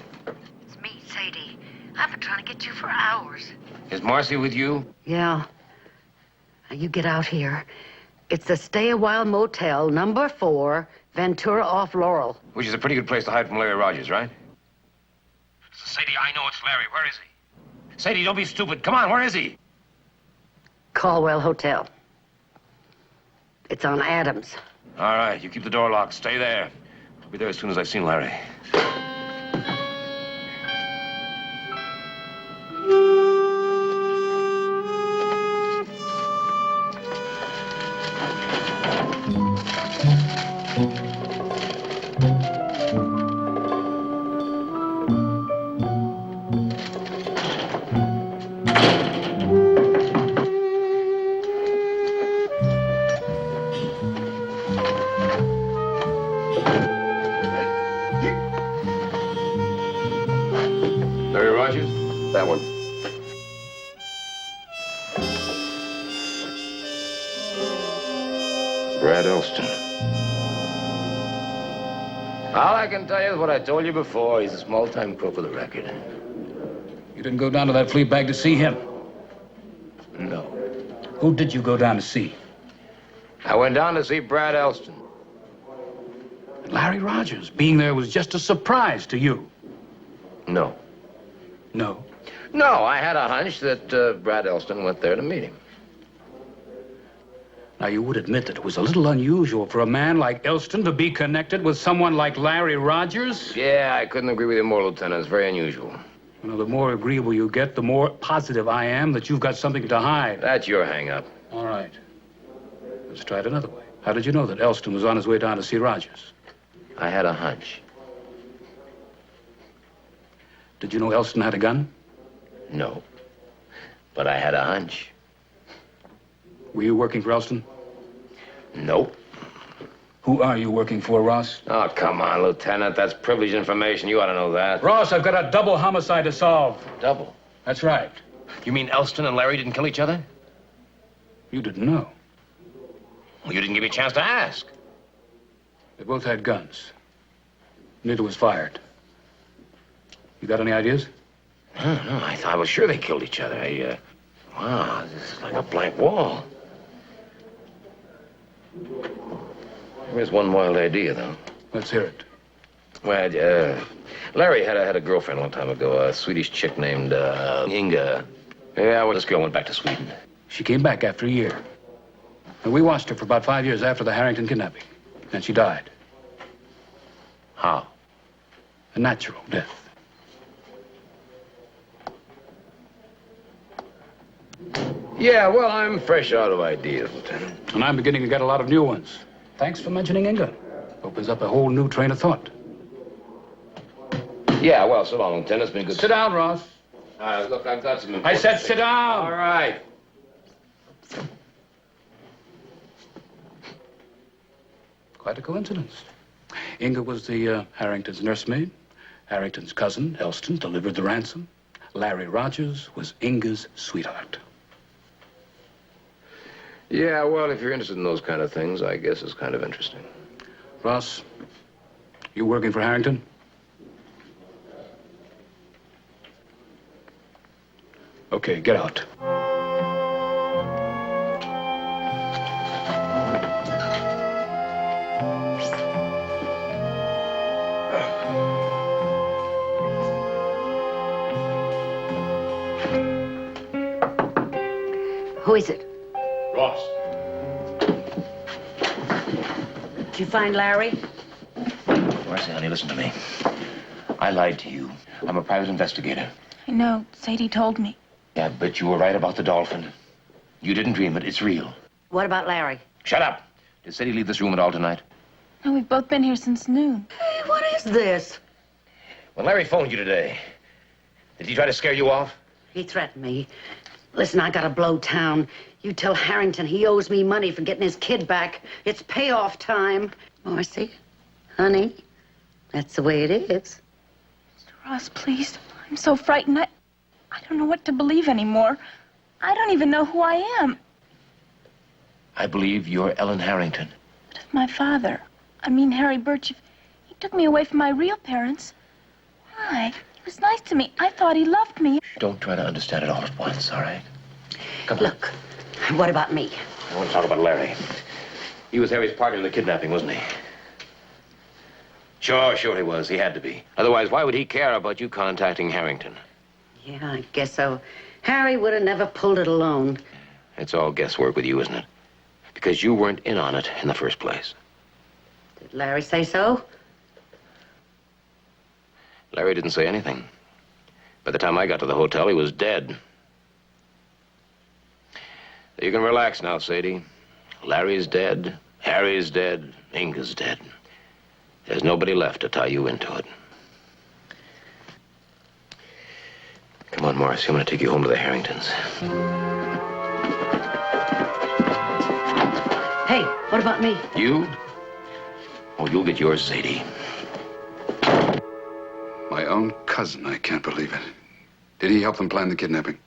It's me, Sadie. I've been trying to get you for hours. Is Marcy with you? Yeah. Now you get out here. It's the Stay a While Motel, number 4, Ventura off Laurel. Which is a pretty good place to hide from Larry Rogers, right? Sadie, I know it's Larry. Where is he? Sadie, don't be stupid. Come on, where is he? Caldwell Hotel. It's on Adams. All right, you keep the door locked. Stay there. I'll be there as soon as I've seen Larry. Larry Rogers? That one. Brad Elston. All I can tell you is what I told you before. He's a small-time crook with a record. You didn't go down to that flea bag to see him? No. Who did you go down to see? I went down to see Brad Elston. Larry Rogers. Being there was just a surprise to you. No. No. No, I had a hunch that Brad Elston went there to meet him. Now, you would admit that it was a little unusual for a man like Elston to be connected with someone like Larry Rogers? Yeah, I couldn't agree with you more, Lieutenant. It's very unusual. You know, the more agreeable you get, the more positive I am that you've got something to hide. That's your hang-up. All right. Let's try it another way. How did you know that Elston was on his way down to see Rogers? I had a hunch. Did you know Elston had a gun? No. But I had a hunch. Were you working for Elston? Nope. Who are you working for, Ross? Oh, come on, Lieutenant. That's privileged information. You ought to know that. Ross, I've got a double homicide to solve. Double? That's right. You mean Elston and Larry didn't kill each other? You didn't know. Well, you didn't give me a chance to ask. They both had guns. Neither was fired. You got any ideas? No, I was sure they killed each other. Wow, this is like a blank wall. Here's one wild idea, though. Let's hear it. Well, Larry had a girlfriend a long time ago, a Swedish chick named Inga. Yeah, well, this girl went back to Sweden. She came back after a year. And we watched her for about 5 years after the Harrington kidnapping. And she died. How? A natural death. Yeah, well, I'm fresh out of ideas, Lieutenant. And I'm beginning to get a lot of new ones. Thanks for mentioning Inga. Opens up a whole new train of thought. Yeah, well, so long, Lieutenant. It's been good. Sit down, Ross. Look, I've got some... I said sit down. All right. Quite a coincidence. Inga was the Harrington's nursemaid. Harrington's cousin, Elston, delivered the ransom. Larry Rogers was Inga's sweetheart. Yeah, well, if you're interested in those kind of things, I guess it's kind of interesting. Ross, you working for Harrington? Okay, get out. Who is it? Ross. Did you find Larry? Marcy, honey, listen to me. I lied to you. I'm a private investigator. I know. Sadie told me. Yeah, but you were right about the dolphin. You didn't dream it. It's real. What about Larry? Shut up. Did Sadie leave this room at all tonight? No, we've both been here since noon. Hey, what is this? When Larry phoned you today, did he try to scare you off? He threatened me. Listen, I gotta blow town. You tell Harrington he owes me money for getting his kid back. It's payoff time. Marcy, honey, that's the way it is. Mr. Ross, please. I'm so frightened. I don't know what to believe anymore. I don't even know who I am. I believe you're Ellen Harrington. But if my father, I mean Harry Birch, if he took me away from my real parents, why? He was nice to me. I thought he loved me. Don't try to understand it all at once, all right? Come on. Look, what about me? I want to talk about Larry. He was Harry's partner in the kidnapping, wasn't he? Sure he was. He had to be. Otherwise, why would he care about you contacting Harrington? Yeah, I guess so. Harry would have never pulled it alone. It's all guesswork with you, isn't it? Because you weren't in on it in the first place. Did Larry say so? Larry didn't say anything. By the time I got to the hotel, he was dead. You can relax now, Sadie. Larry's dead, Harry's dead, Inga's dead. There's nobody left to tie you into it. Come on, Morrissey. I'm going to take you home to the Harringtons. Hey, what about me? You? Oh, you'll get yours, Sadie. My own cousin, I can't believe it. Did he help them plan the kidnapping?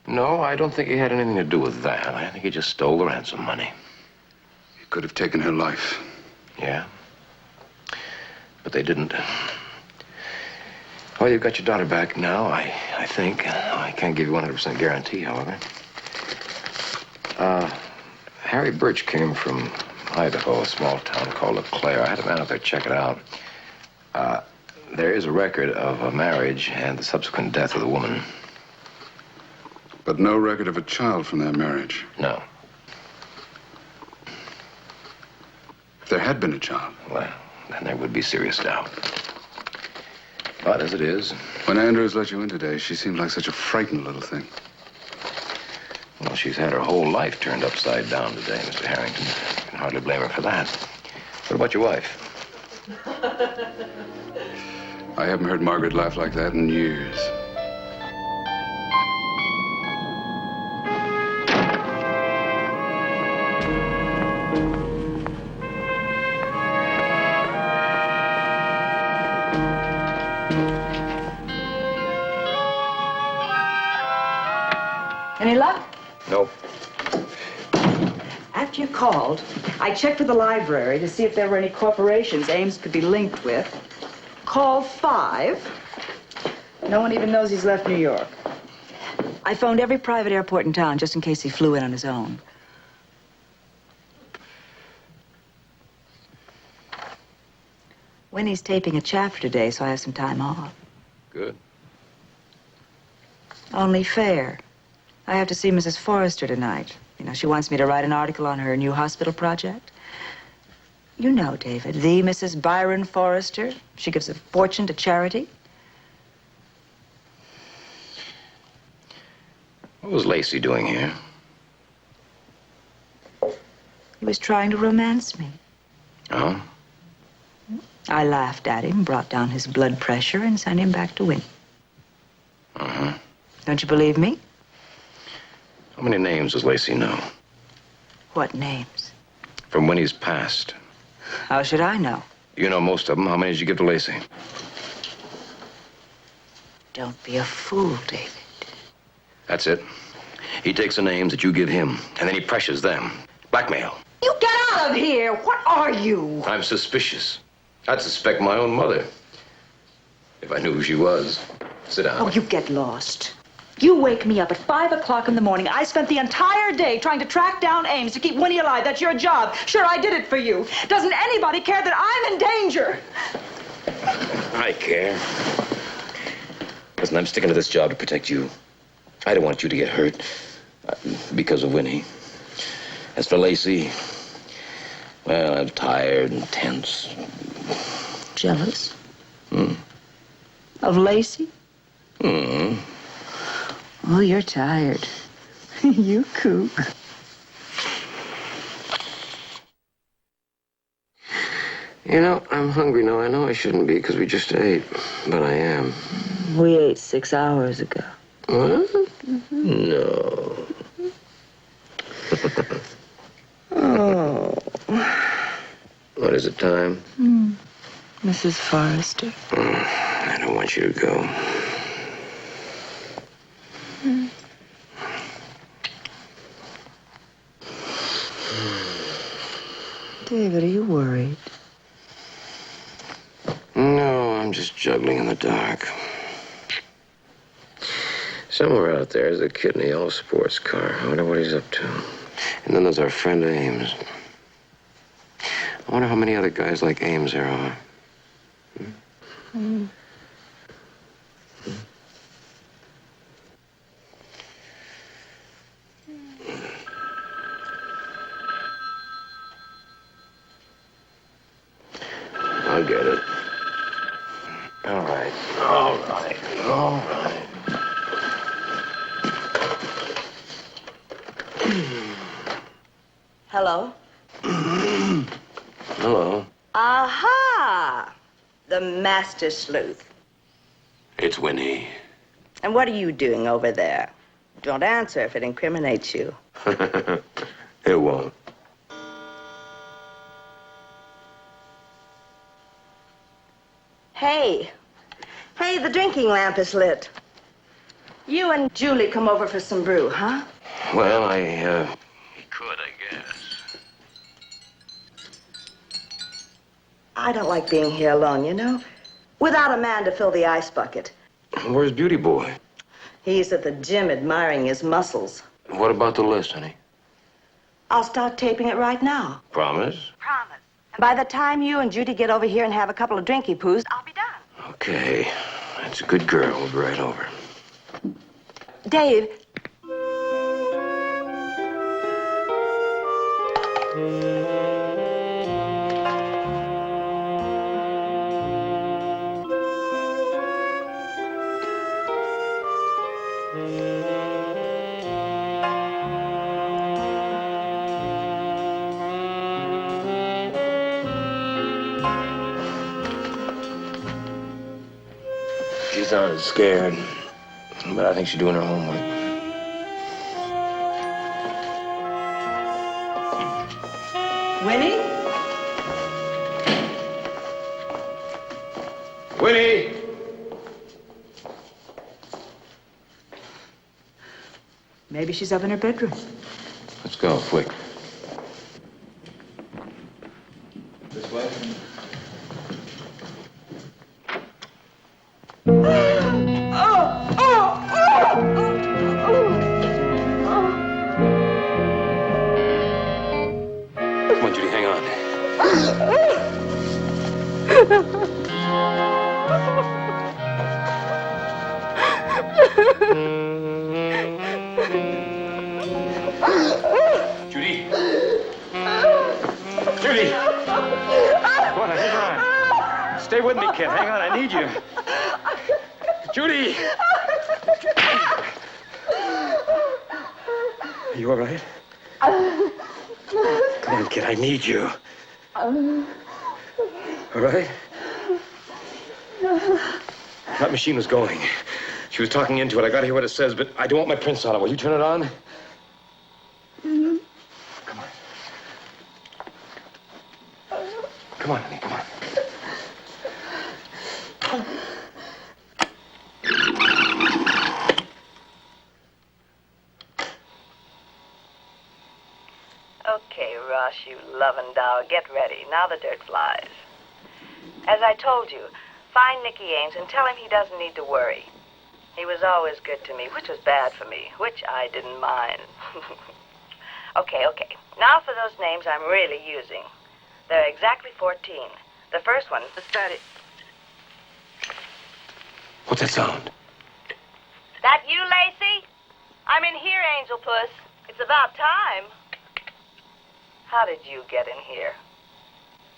No, I don't think he had anything to do with that. I think he just stole the ransom money. He could have taken her life. Yeah. But they didn't. Well, you've got your daughter back now, I think. I can't give you 100% guarantee, however. Harry Birch came from Idaho, a small town called LeClaire. I had a man out there check it out. There is a record of a marriage and the subsequent death of the woman. But no record of a child from that marriage. No. If there had been a child. Well, then there would be serious doubt. But as it is... When Andrews let you in today, she seemed like such a frightened little thing. Well, she's had her whole life turned upside down today, Mr. Harrington. You can hardly blame her for that. What about your wife? I haven't heard Margaret laugh like that in years. Any luck? Nope. After you called, I checked with the library to see if there were any corporations Ames could be linked with. Call 5. No one even knows he's left New York. I phoned every private airport in town just in case he flew in on his own. Winnie's taping a chapter today, so I have some time off. Good. Only fair. I have to see Mrs. Forrester tonight. You know, she wants me to write an article on her new hospital project. You know, David, the Mrs. Byron Forrester. She gives a fortune to charity. What was Lacey doing here? He was trying to romance me. Oh? I laughed at him, brought down his blood pressure, and sent him back to Winnie. Uh-huh. Don't you believe me? How many names does Lacey know? What names? From Winnie's past. How should I know? You know most of them. How many did you give to Lacey? Don't be a fool, David. That's it. He takes the names that you give him, and then he pressures them. Blackmail. You get out of here! What are you? I'm suspicious. I'd suspect my own mother. If I knew who she was. Sit down. Oh, you get lost. You wake me up at 5 o'clock in the morning. I spent the entire day trying to track down Ames to keep Winnie alive. That's your job. Sure, I did it for you. Doesn't anybody care that I'm in danger? I care. Listen, I'm sticking to this job to protect you. I don't want you to get hurt because of Winnie. As for Lacey, well, I'm tired and tense. Jealous? Of Lacey? Oh, you're tired. You kook. You know, I'm hungry now. I know I shouldn't be because we just ate, but I am. We ate 6 hours ago. What? No. Oh. What is it, time? Mrs. Forrester. I don't want you to go. David, are you worried? No, I'm just juggling in the dark. Somewhere out there is a kid in the old sports car. I wonder what he's up to. And then there's our friend Ames. I wonder how many other guys like Ames there are. I'll get it. All right. All right. All right. Hello? Hello. Aha! The master sleuth. It's Winnie. And what are you doing over there? Don't answer if it incriminates you. It won't. Hey. Hey, the drinking lamp is lit. You and Julie come over for some brew, huh? Well, he could, I guess. I don't like being here alone, you know? Without a man to fill the ice bucket. Where's Beauty Boy? He's at the gym admiring his muscles. What about the list, honey? I'll start taping it right now. Promise? Promise. And by the time you and Judy get over here and have a couple of drinky poos, I'll be done. Okay. That's a good girl. We'll be right over. Dave. She's not scared, but I think she's doing her homework. Winnie? Winnie! Maybe she's up in her bedroom. Let's go, quick. This way? Come on, Judy, hang on. Stay with me, kid. Hang on, I need you. Judy! Are you all right? Come on, kid, I need you. All right? That machine was going. She was talking into it. I gotta hear what it says, but I don't want my prints on it. Will you turn it on? Come on. Come on, honey, come on. Okay, Ross, you lovin' doll, get ready. Now the dirt flies. As I told you, find Nicky Ames and tell him he doesn't need to worry. He was always good to me, which was bad for me, which I didn't mind. Okay. Now for those names I'm really using. They're exactly 14. The first one, the study. What's that sound? That you, Lacey? I'm in here, Angel Puss. It's about time. How did you get in here?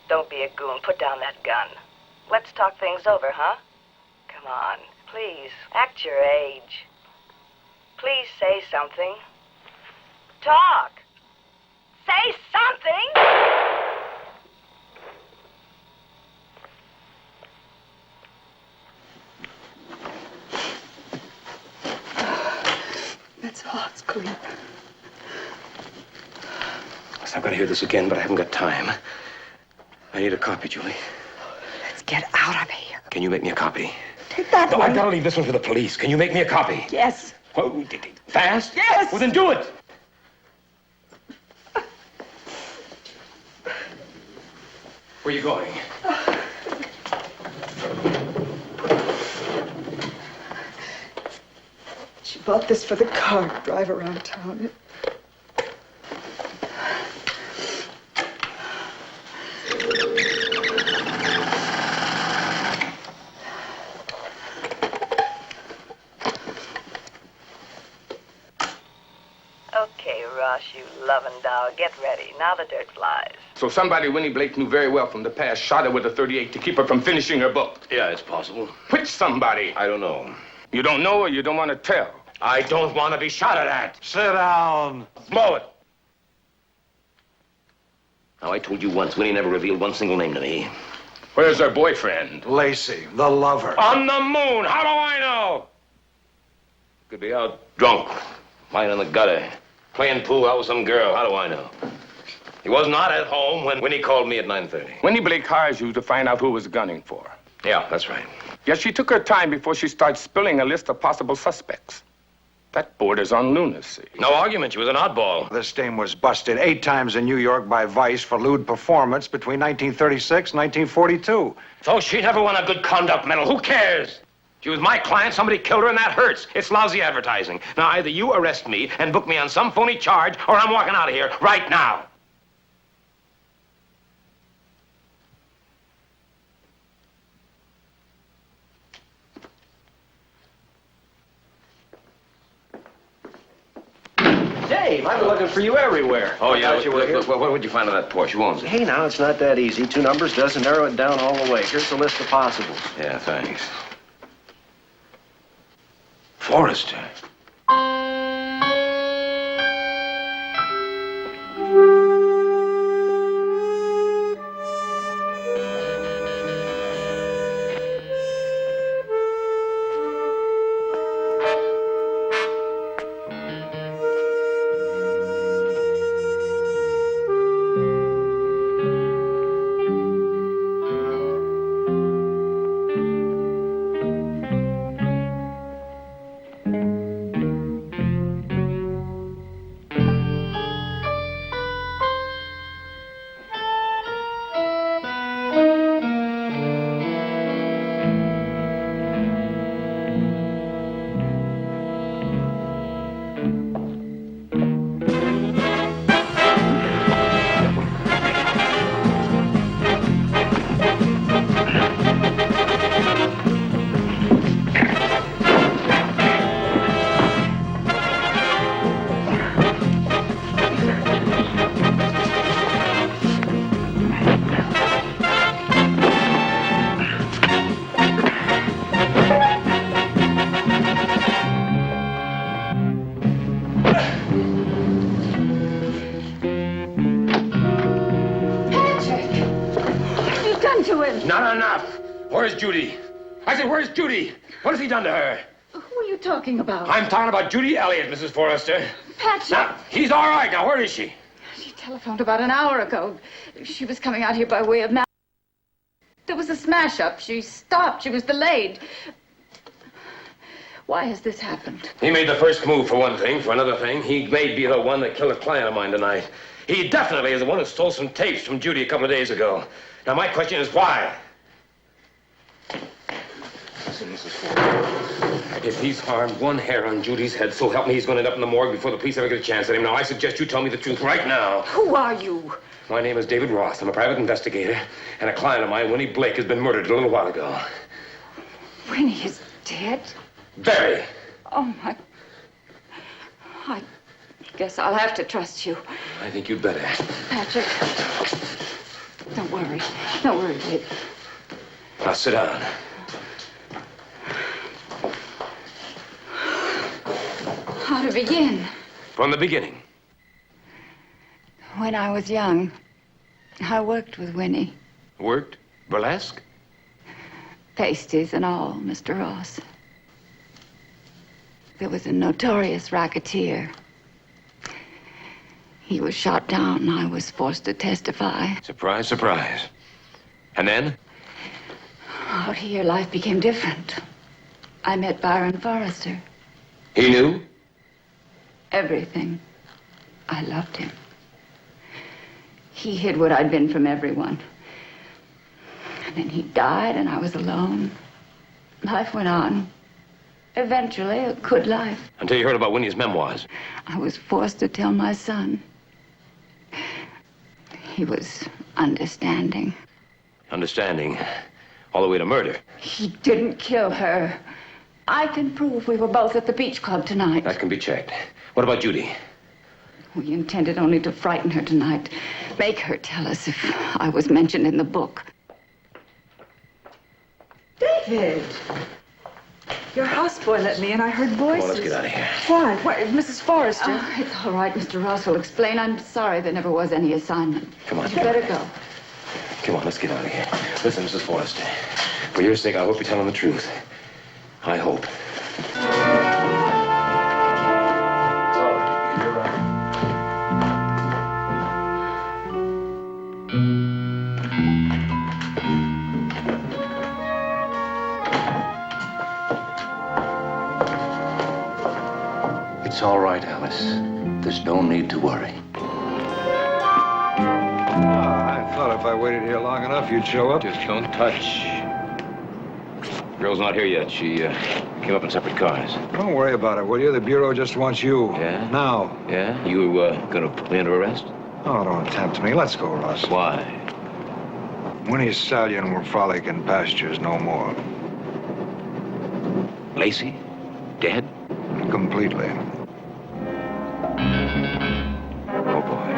Don't be a goon. Put down that gun. Let's talk things over, huh? Come on, please. Act your age. Please say something. Talk. Say something! That's all. It's clean. Listen, I've got to hear this again, but I haven't got time. I need a copy, Julie. Let's get out of here. Can you make me a copy? Take that No, one. I've got to leave this one for the police. Can you make me a copy? Yes. Oh, fast? Yes. Well, then do it. Where are you going? She bought this for the car to drive around town. Okay, Ross, you lovin' doll, get ready. Now the dirt flies. So somebody Winnie Blake knew very well from the past shot her with a .38 to keep her from finishing her book. Yeah, it's possible. Which somebody? I don't know. You don't know or you don't want to tell? I don't want to be shot at. Sit down. Blow it. Now, I told you once, Winnie never revealed one single name to me. Where's her boyfriend? Lacey, the lover. On the moon. How do I know? Could be out drunk, lying in the gutter, playing pool out with some girl. How do I know? He was not at home when Winnie called me at 9:30. Winnie Blake hires you to find out who was gunning for her. Yeah, that's right. Yes, she took her time before she starts spilling a list of possible suspects. That borders on lunacy. No argument. She was an oddball. This dame was busted 8 times in New York by Vice for lewd performance between 1936 and 1942. So she never won a good conduct medal. Who cares? She was my client. Somebody killed her, and that hurts. It's lousy advertising. Now, either you arrest me and book me on some phony charge, or I'm walking out of here right now. Dave, I've been looking for you everywhere. Oh, I yeah. thought you were here. What would you find on that Porsche? Who owns it? Hey, now, it's not that easy. 2 numbers doesn't narrow it down all the way. Here's the list of possibles. Yeah, thanks. Forrester. Not enough. Where's Judy? I said, where's Judy? What has he done to her? Who are you talking about? I'm talking about Judy Elliott, Mrs. Forrester. Patsy. Now, he's all right. Now, where is she? She telephoned about an hour ago. She was coming out here by way of There was a smash-up. She stopped. She was delayed. Why has this happened? He made the first move, for one thing. For another thing, he may be the one that killed a client of mine tonight. He definitely is the one who stole some tapes from Judy a couple of days ago. Now, my question is why? Listen, Mrs. Ford. If he's harmed one hair on Judy's head, so help me, he's going to end up in the morgue before the police ever get a chance at him. Now, I suggest you tell me the truth right now. Who are you? My name is David Ross. I'm a private investigator, and a client of mine, Winnie Blake, has been murdered a little while ago. Winnie is dead? Very. Oh, my... I guess I'll have to trust you. I think you'd better. Patrick, don't worry. Don't worry, Dave. Now, sit down. How to begin? From the beginning. When I was young, I worked with Winnie. Worked? Burlesque? Pasties and all, Mr. Ross. There was a notorious racketeer. He was shot down. I was forced to testify. Surprise, surprise. And then? Out here, life became different. I met Byron Forrester. He knew? Everything. I loved him. He hid what I'd been from everyone. And then he died, and I was alone. Life went on. Eventually, a good life. Until you heard about Winnie's memoirs. I was forced to tell my son. He was understanding. Understanding. All the way to murder. He didn't kill her. I can prove we were both at the beach club tonight. That can be checked. What about Judy? We intended only to frighten her tonight. Make her tell us if I was mentioned in the book. David! Your houseboy let me in. I heard voices. Come on, let's get out of here. Why? What? Mrs. Forrester? Oh, it's all right. Mr. Ross will explain. I'm sorry there never was any assignment. Come on. You better go. Come on, let's get out of here. Listen, Mrs. Forrester. For your sake, I hope you're telling the truth. I hope. It's all right, Alice. There's no need to worry. I thought if I waited here long enough, you'd show up. Just don't touch. Girl's not here yet. She came up in separate cars. Don't worry about it, will you? The Bureau just wants you. Yeah? Now. Yeah? You gonna put me under arrest? Oh, don't tempt me. Let's go, Russ. Why? Winnie's stallion will frolic in pastures no more. Lacey? Dead? Completely. Oh, boy.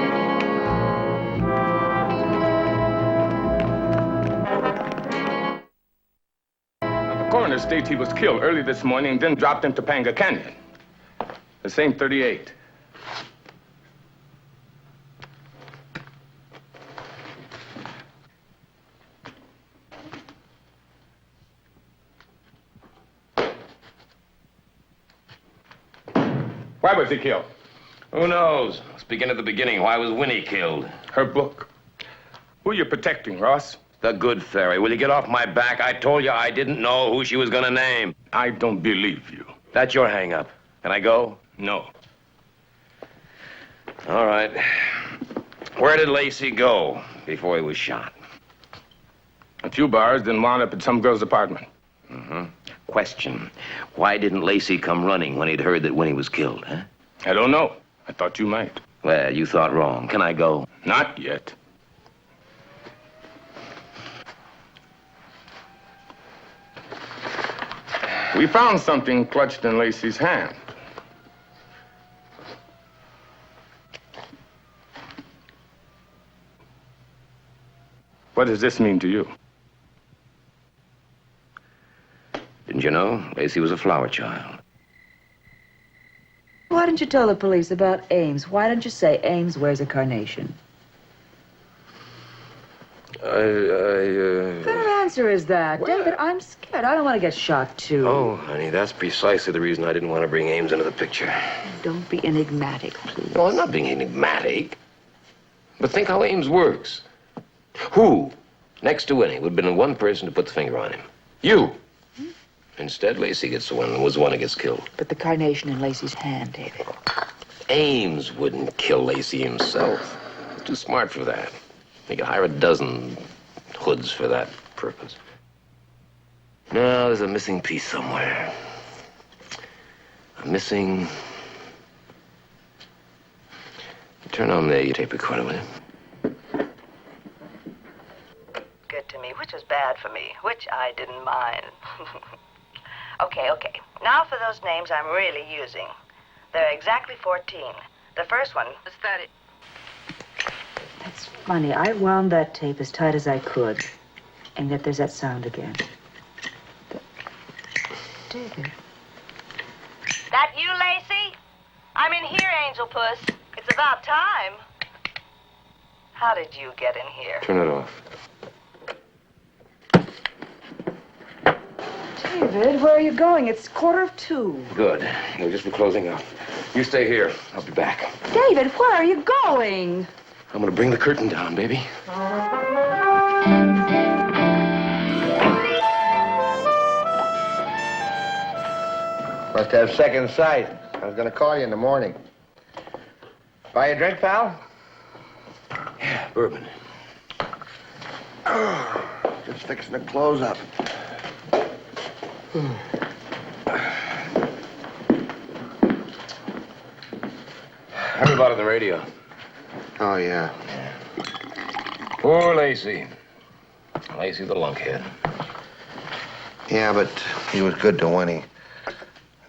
The coroner states he was killed early this morning and then dropped into Topanga Canyon. The same 38. Why was he killed? Who knows? Let's begin at the beginning. Why was Winnie killed? Her book. Who are you protecting, Ross? The good fairy. Will you get off my back? I told you I didn't know who she was gonna name. I don't believe you. That's your hang-up. Can I go? No. All right. Where did Lacey go before he was shot? A few bars, then wound up at some girl's apartment. Mm-hmm. Question. Why didn't Lacey come running when he'd heard that Winnie was killed, huh? I don't know. I thought you might. Well, you thought wrong. Can I go? Not yet. We found something clutched in Lacey's hand. What does this mean to you? Didn't you know? Lacey was a flower child. Why didn't you tell the police about Ames? Why didn't you say Ames wears a carnation? What kind of answer is that? David, I'm scared. I don't want to get shot, too. Oh, honey, that's precisely the reason I didn't want to bring Ames into the picture. Don't be enigmatic, please. No, I'm not being enigmatic. But think how Ames works. Who, next to Winnie, would have been the one person to put the finger on him? You. Instead, Lacey was the one who gets killed. But the carnation in Lacey's hand, David. Ames wouldn't kill Lacey himself. He's too smart for that. He could hire a dozen hoods for that purpose. No, there's a missing piece somewhere. A missing... Turn on the tape recorder, will you? Good to me, which was bad for me, which I didn't mind. Okay. Now for those names I'm really using. They're exactly 14. The first one is 30. That's funny. I wound that tape as tight as I could. And yet there's that sound again. David. That you, Lacey? I'm in here, Angel Puss. It's about time. How did you get in here? Turn it off. David, where are you going? It's 1:45. Good. We're just closing up. You stay here. I'll be back. David, where are you going? I'm gonna bring the curtain down, baby. Must have second sight. I was gonna call you in the morning. Buy a drink, pal? Yeah, bourbon. Just fixing to close up. Heard about it on the radio. Oh, yeah. Poor Lacey. Lacey the lunkhead. Yeah, but he was good to Winnie.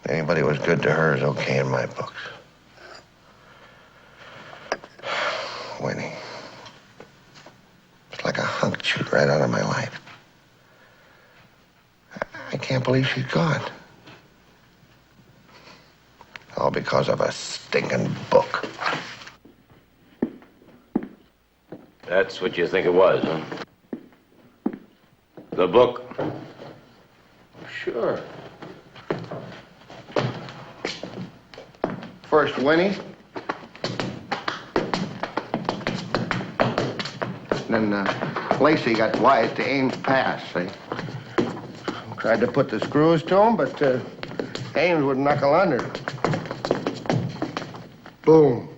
Anybody who was good to her is okay in my books. Winnie. It's like a hunk chewed right out of my life. I can't believe she's gone. All because of a stinking book. That's what you think it was, huh? The book? Sure. First Winnie. Then Lacey got Wyatt to Ames Pass, see? Tried to put the screws to him, but Ames would knuckle under. Boom.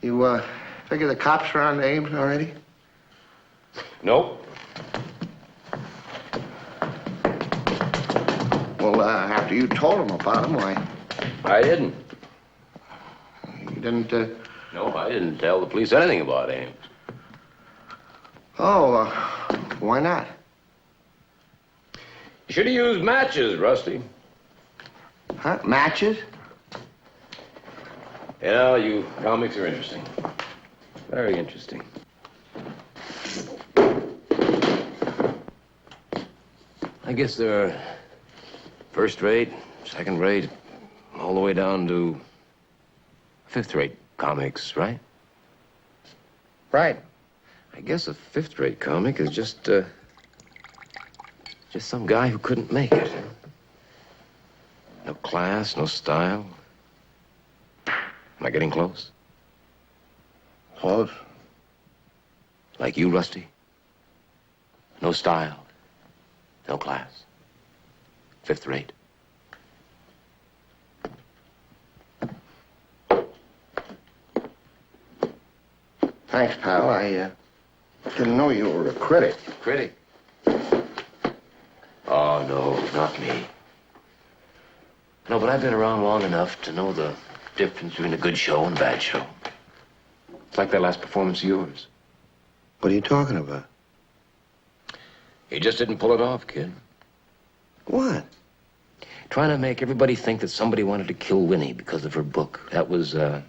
You figure the cops are on Ames already? Nope. Well, after you told them about him, why? I didn't. You didn't, No, I didn't tell the police anything about Ames. Oh, why not? You should have used matches, Rusty. Huh? Matches? You know, you comics are interesting. Very interesting. I guess there are first rate, second rate, all the way down to fifth rate comics, right? Right. I guess a fifth rate comic is just some guy who couldn't make it. No class, no style. Am I getting close? Close. Like you, Rusty? No style, no class. Fifth rate. Thanks, pal. I didn't know you were a critic. Critic? Oh, no, not me. No, but I've been around long enough to know the difference between a good show and a bad show. It's like that last performance of yours. What are you talking about? You just didn't pull it off, kid. What? Trying to make everybody think that somebody wanted to kill Winnie because of her book. That was, what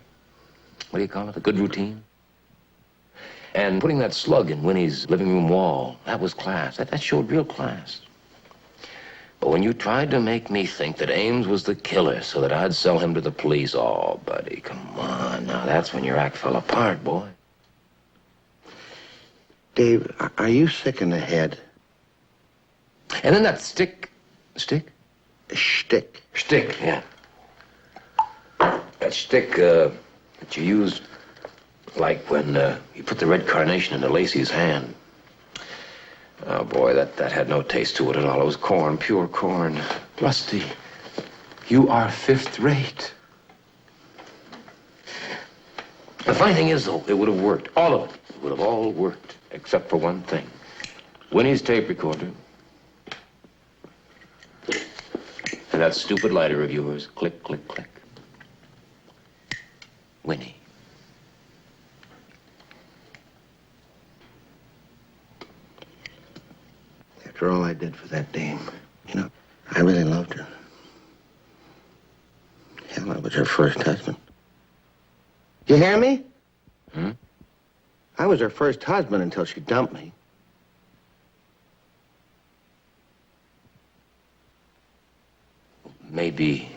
do you call it? A good routine? And putting that slug in Winnie's living room wall, that was class. That showed real class. But when you tried to make me think that Ames was the killer so that I'd sell him to the police, oh, buddy, come on. Now, that's when your act fell apart, boy. Dave, are you sick in the head? And then that stick. Stick? Shtick. Shtick, yeah. That shtick that you used, like when you put the red carnation into Lacey's hand. Oh, boy, that had no taste to it at all. It was corn, pure corn. Rusty, you are fifth rate. The funny thing is, though, it would have worked. All of it. It would have all worked, except for one thing. Winnie's tape recorder. And that stupid lighter of yours. Click, click, click. Winnie. After all I did for that dame, you know, I really loved her. Hell, I was her first husband. You hear me? Hmm? I was her first husband until she dumped me. Maybe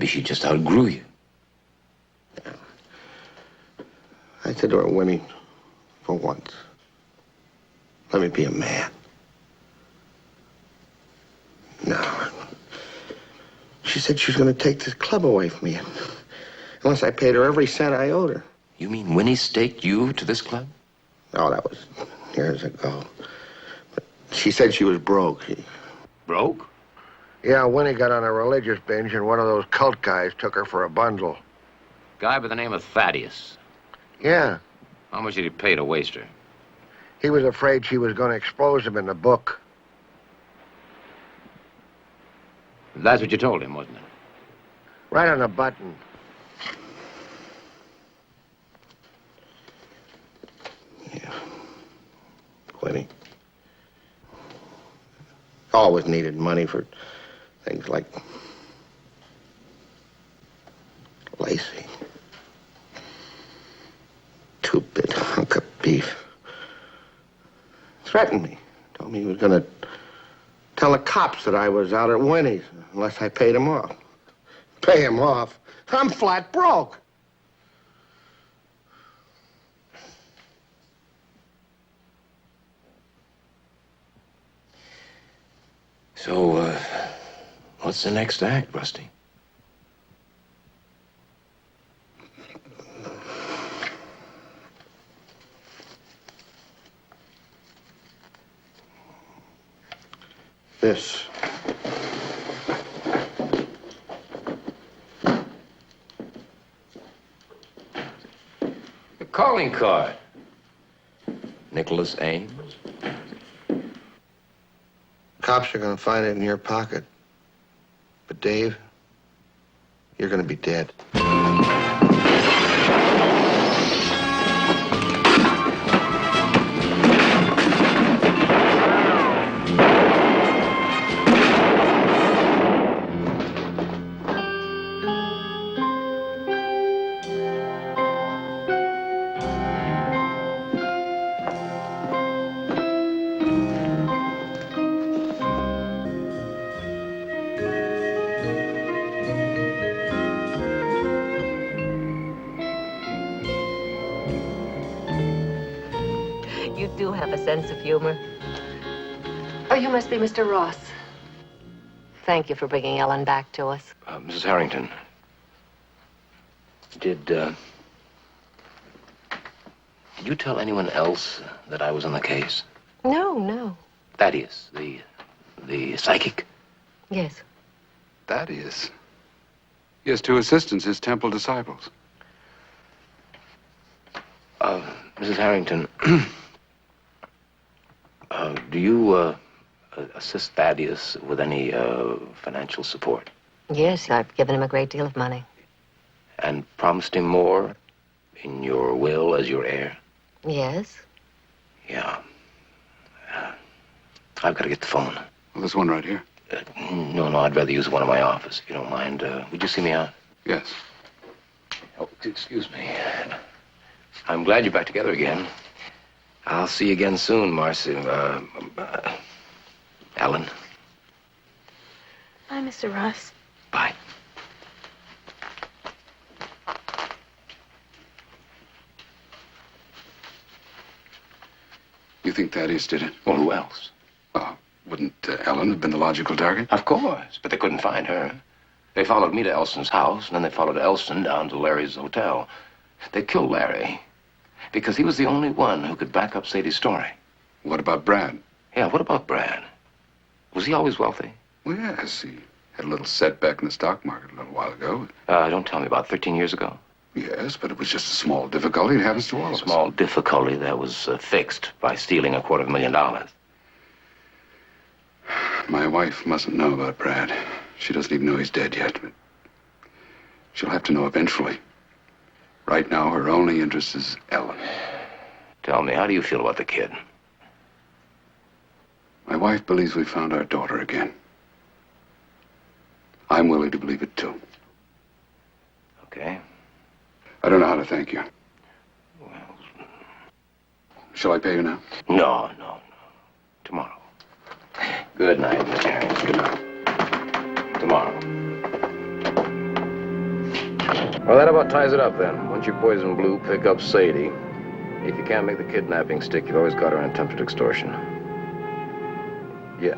she just outgrew you. I said to her, Winnie, for once, let me be a man. No. She said she was going to take this club away from me unless I paid her every cent I owed her. You mean Winnie staked you to this club? Oh, that was years ago. But she said she was broke. Broke? Yeah, Winnie got on a religious binge, and one of those cult guys took her for a bundle. Guy by the name of Thaddeus. Yeah. How much did he pay to waste her? He was afraid she was going to expose him in the book. That's what you told him, wasn't it? Right on the button. Yeah. Winnie. Always needed money for things like Lacey. Two-bit hunk of beef. Threatened me. Told me he was going to tell the cops that I was out at Winnie's unless I paid him off. Pay him off? I'm flat broke. So, what's the next act, Rusty? This. The calling card. Nicholas Ames. Cops are going to find it in your pocket. But Dave, you're going to be dead. You do have a sense of humor. Oh, you must be Mr. Ross. Thank you for bringing Ellen back to us. Mrs. Harrington, did you tell anyone else that I was on the case? No, no. Thaddeus, the psychic? Yes. Thaddeus. He has two assistants, his temple disciples. Mrs. Harrington, do you assist Thaddeus with any financial support? Yes, I've given him a great deal of money. And promised him more in your will as your heir? Yes. Yeah. I've got to get the phone. Well, there's one right here. No, I'd rather use one in my office, if you don't mind. Would you see me out? Yes. Oh, excuse me. I'm glad you're back together again. I'll see you again soon, Marcy. Ellen. Bye, Mr. Ross. Bye. You think Thaddeus did it? Well, who else? Wouldn't Ellen have been the logical target? Of course, but they couldn't find her. They followed me to Elston's house, and then they followed Elston down to Larry's hotel. They killed Larry because he was the only one who could back up Sadie's story. What about Brad? Yeah, what about Brad? Was he always wealthy? Well, yes, he had a little setback in the stock market a little while ago. Don't tell me, about 13 years ago? Yes, but it was just a small difficulty. It happens to all of us. Small difficulty that was fixed by stealing $250,000. My wife mustn't know about Brad. She doesn't even know he's dead yet, but she'll have to know eventually. Right now, her only interest is Ellen. Tell me, how do you feel about the kid? My wife believes we found our daughter again. I'm willing to believe it, too. Okay. I don't know how to thank you. Shall I pay you now? No. Tomorrow. Good night, Mr. Harris. Good night. Tomorrow. Well, that about ties it up, then. Once you poison Blue, pick up Sadie. If you can't make the kidnapping stick, you've always got her on attempted extortion. Yeah.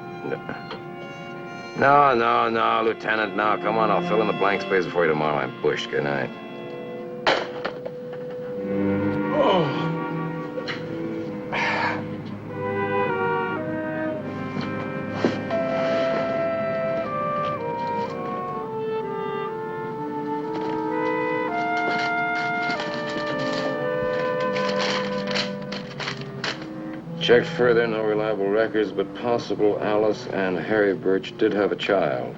No, Lieutenant, no. Come on, I'll fill in the blank spaces for you tomorrow. I'm bushed. Good night. Checked further, no reliable records, but possible Alice and Harry Birch did have a child.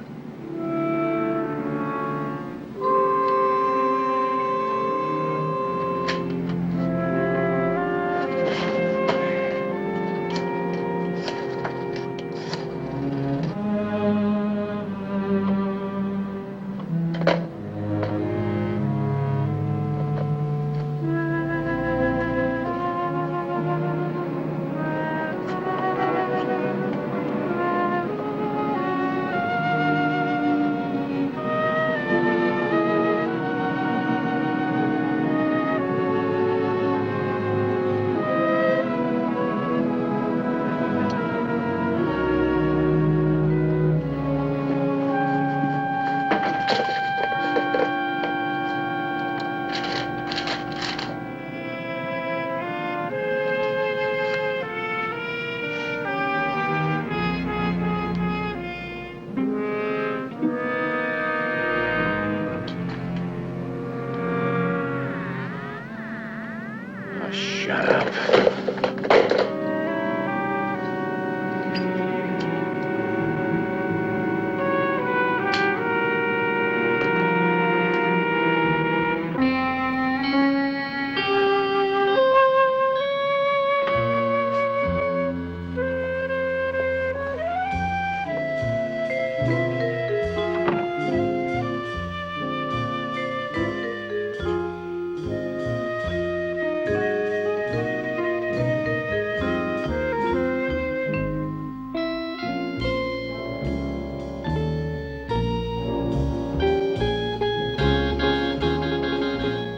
Shut up.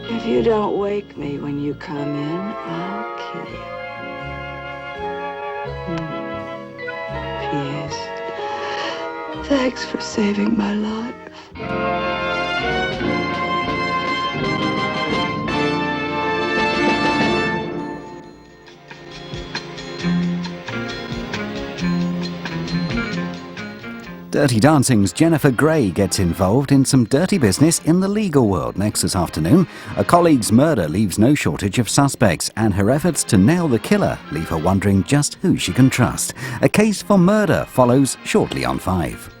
If you don't wake me when you come in, I'll kill you. P.S. Thanks for saving my life. Dirty Dancing's Jennifer Grey gets involved in some dirty business in the legal world next this afternoon. A colleague's murder leaves no shortage of suspects, and her efforts to nail the killer leave her wondering just who she can trust. A case for murder follows shortly on 5.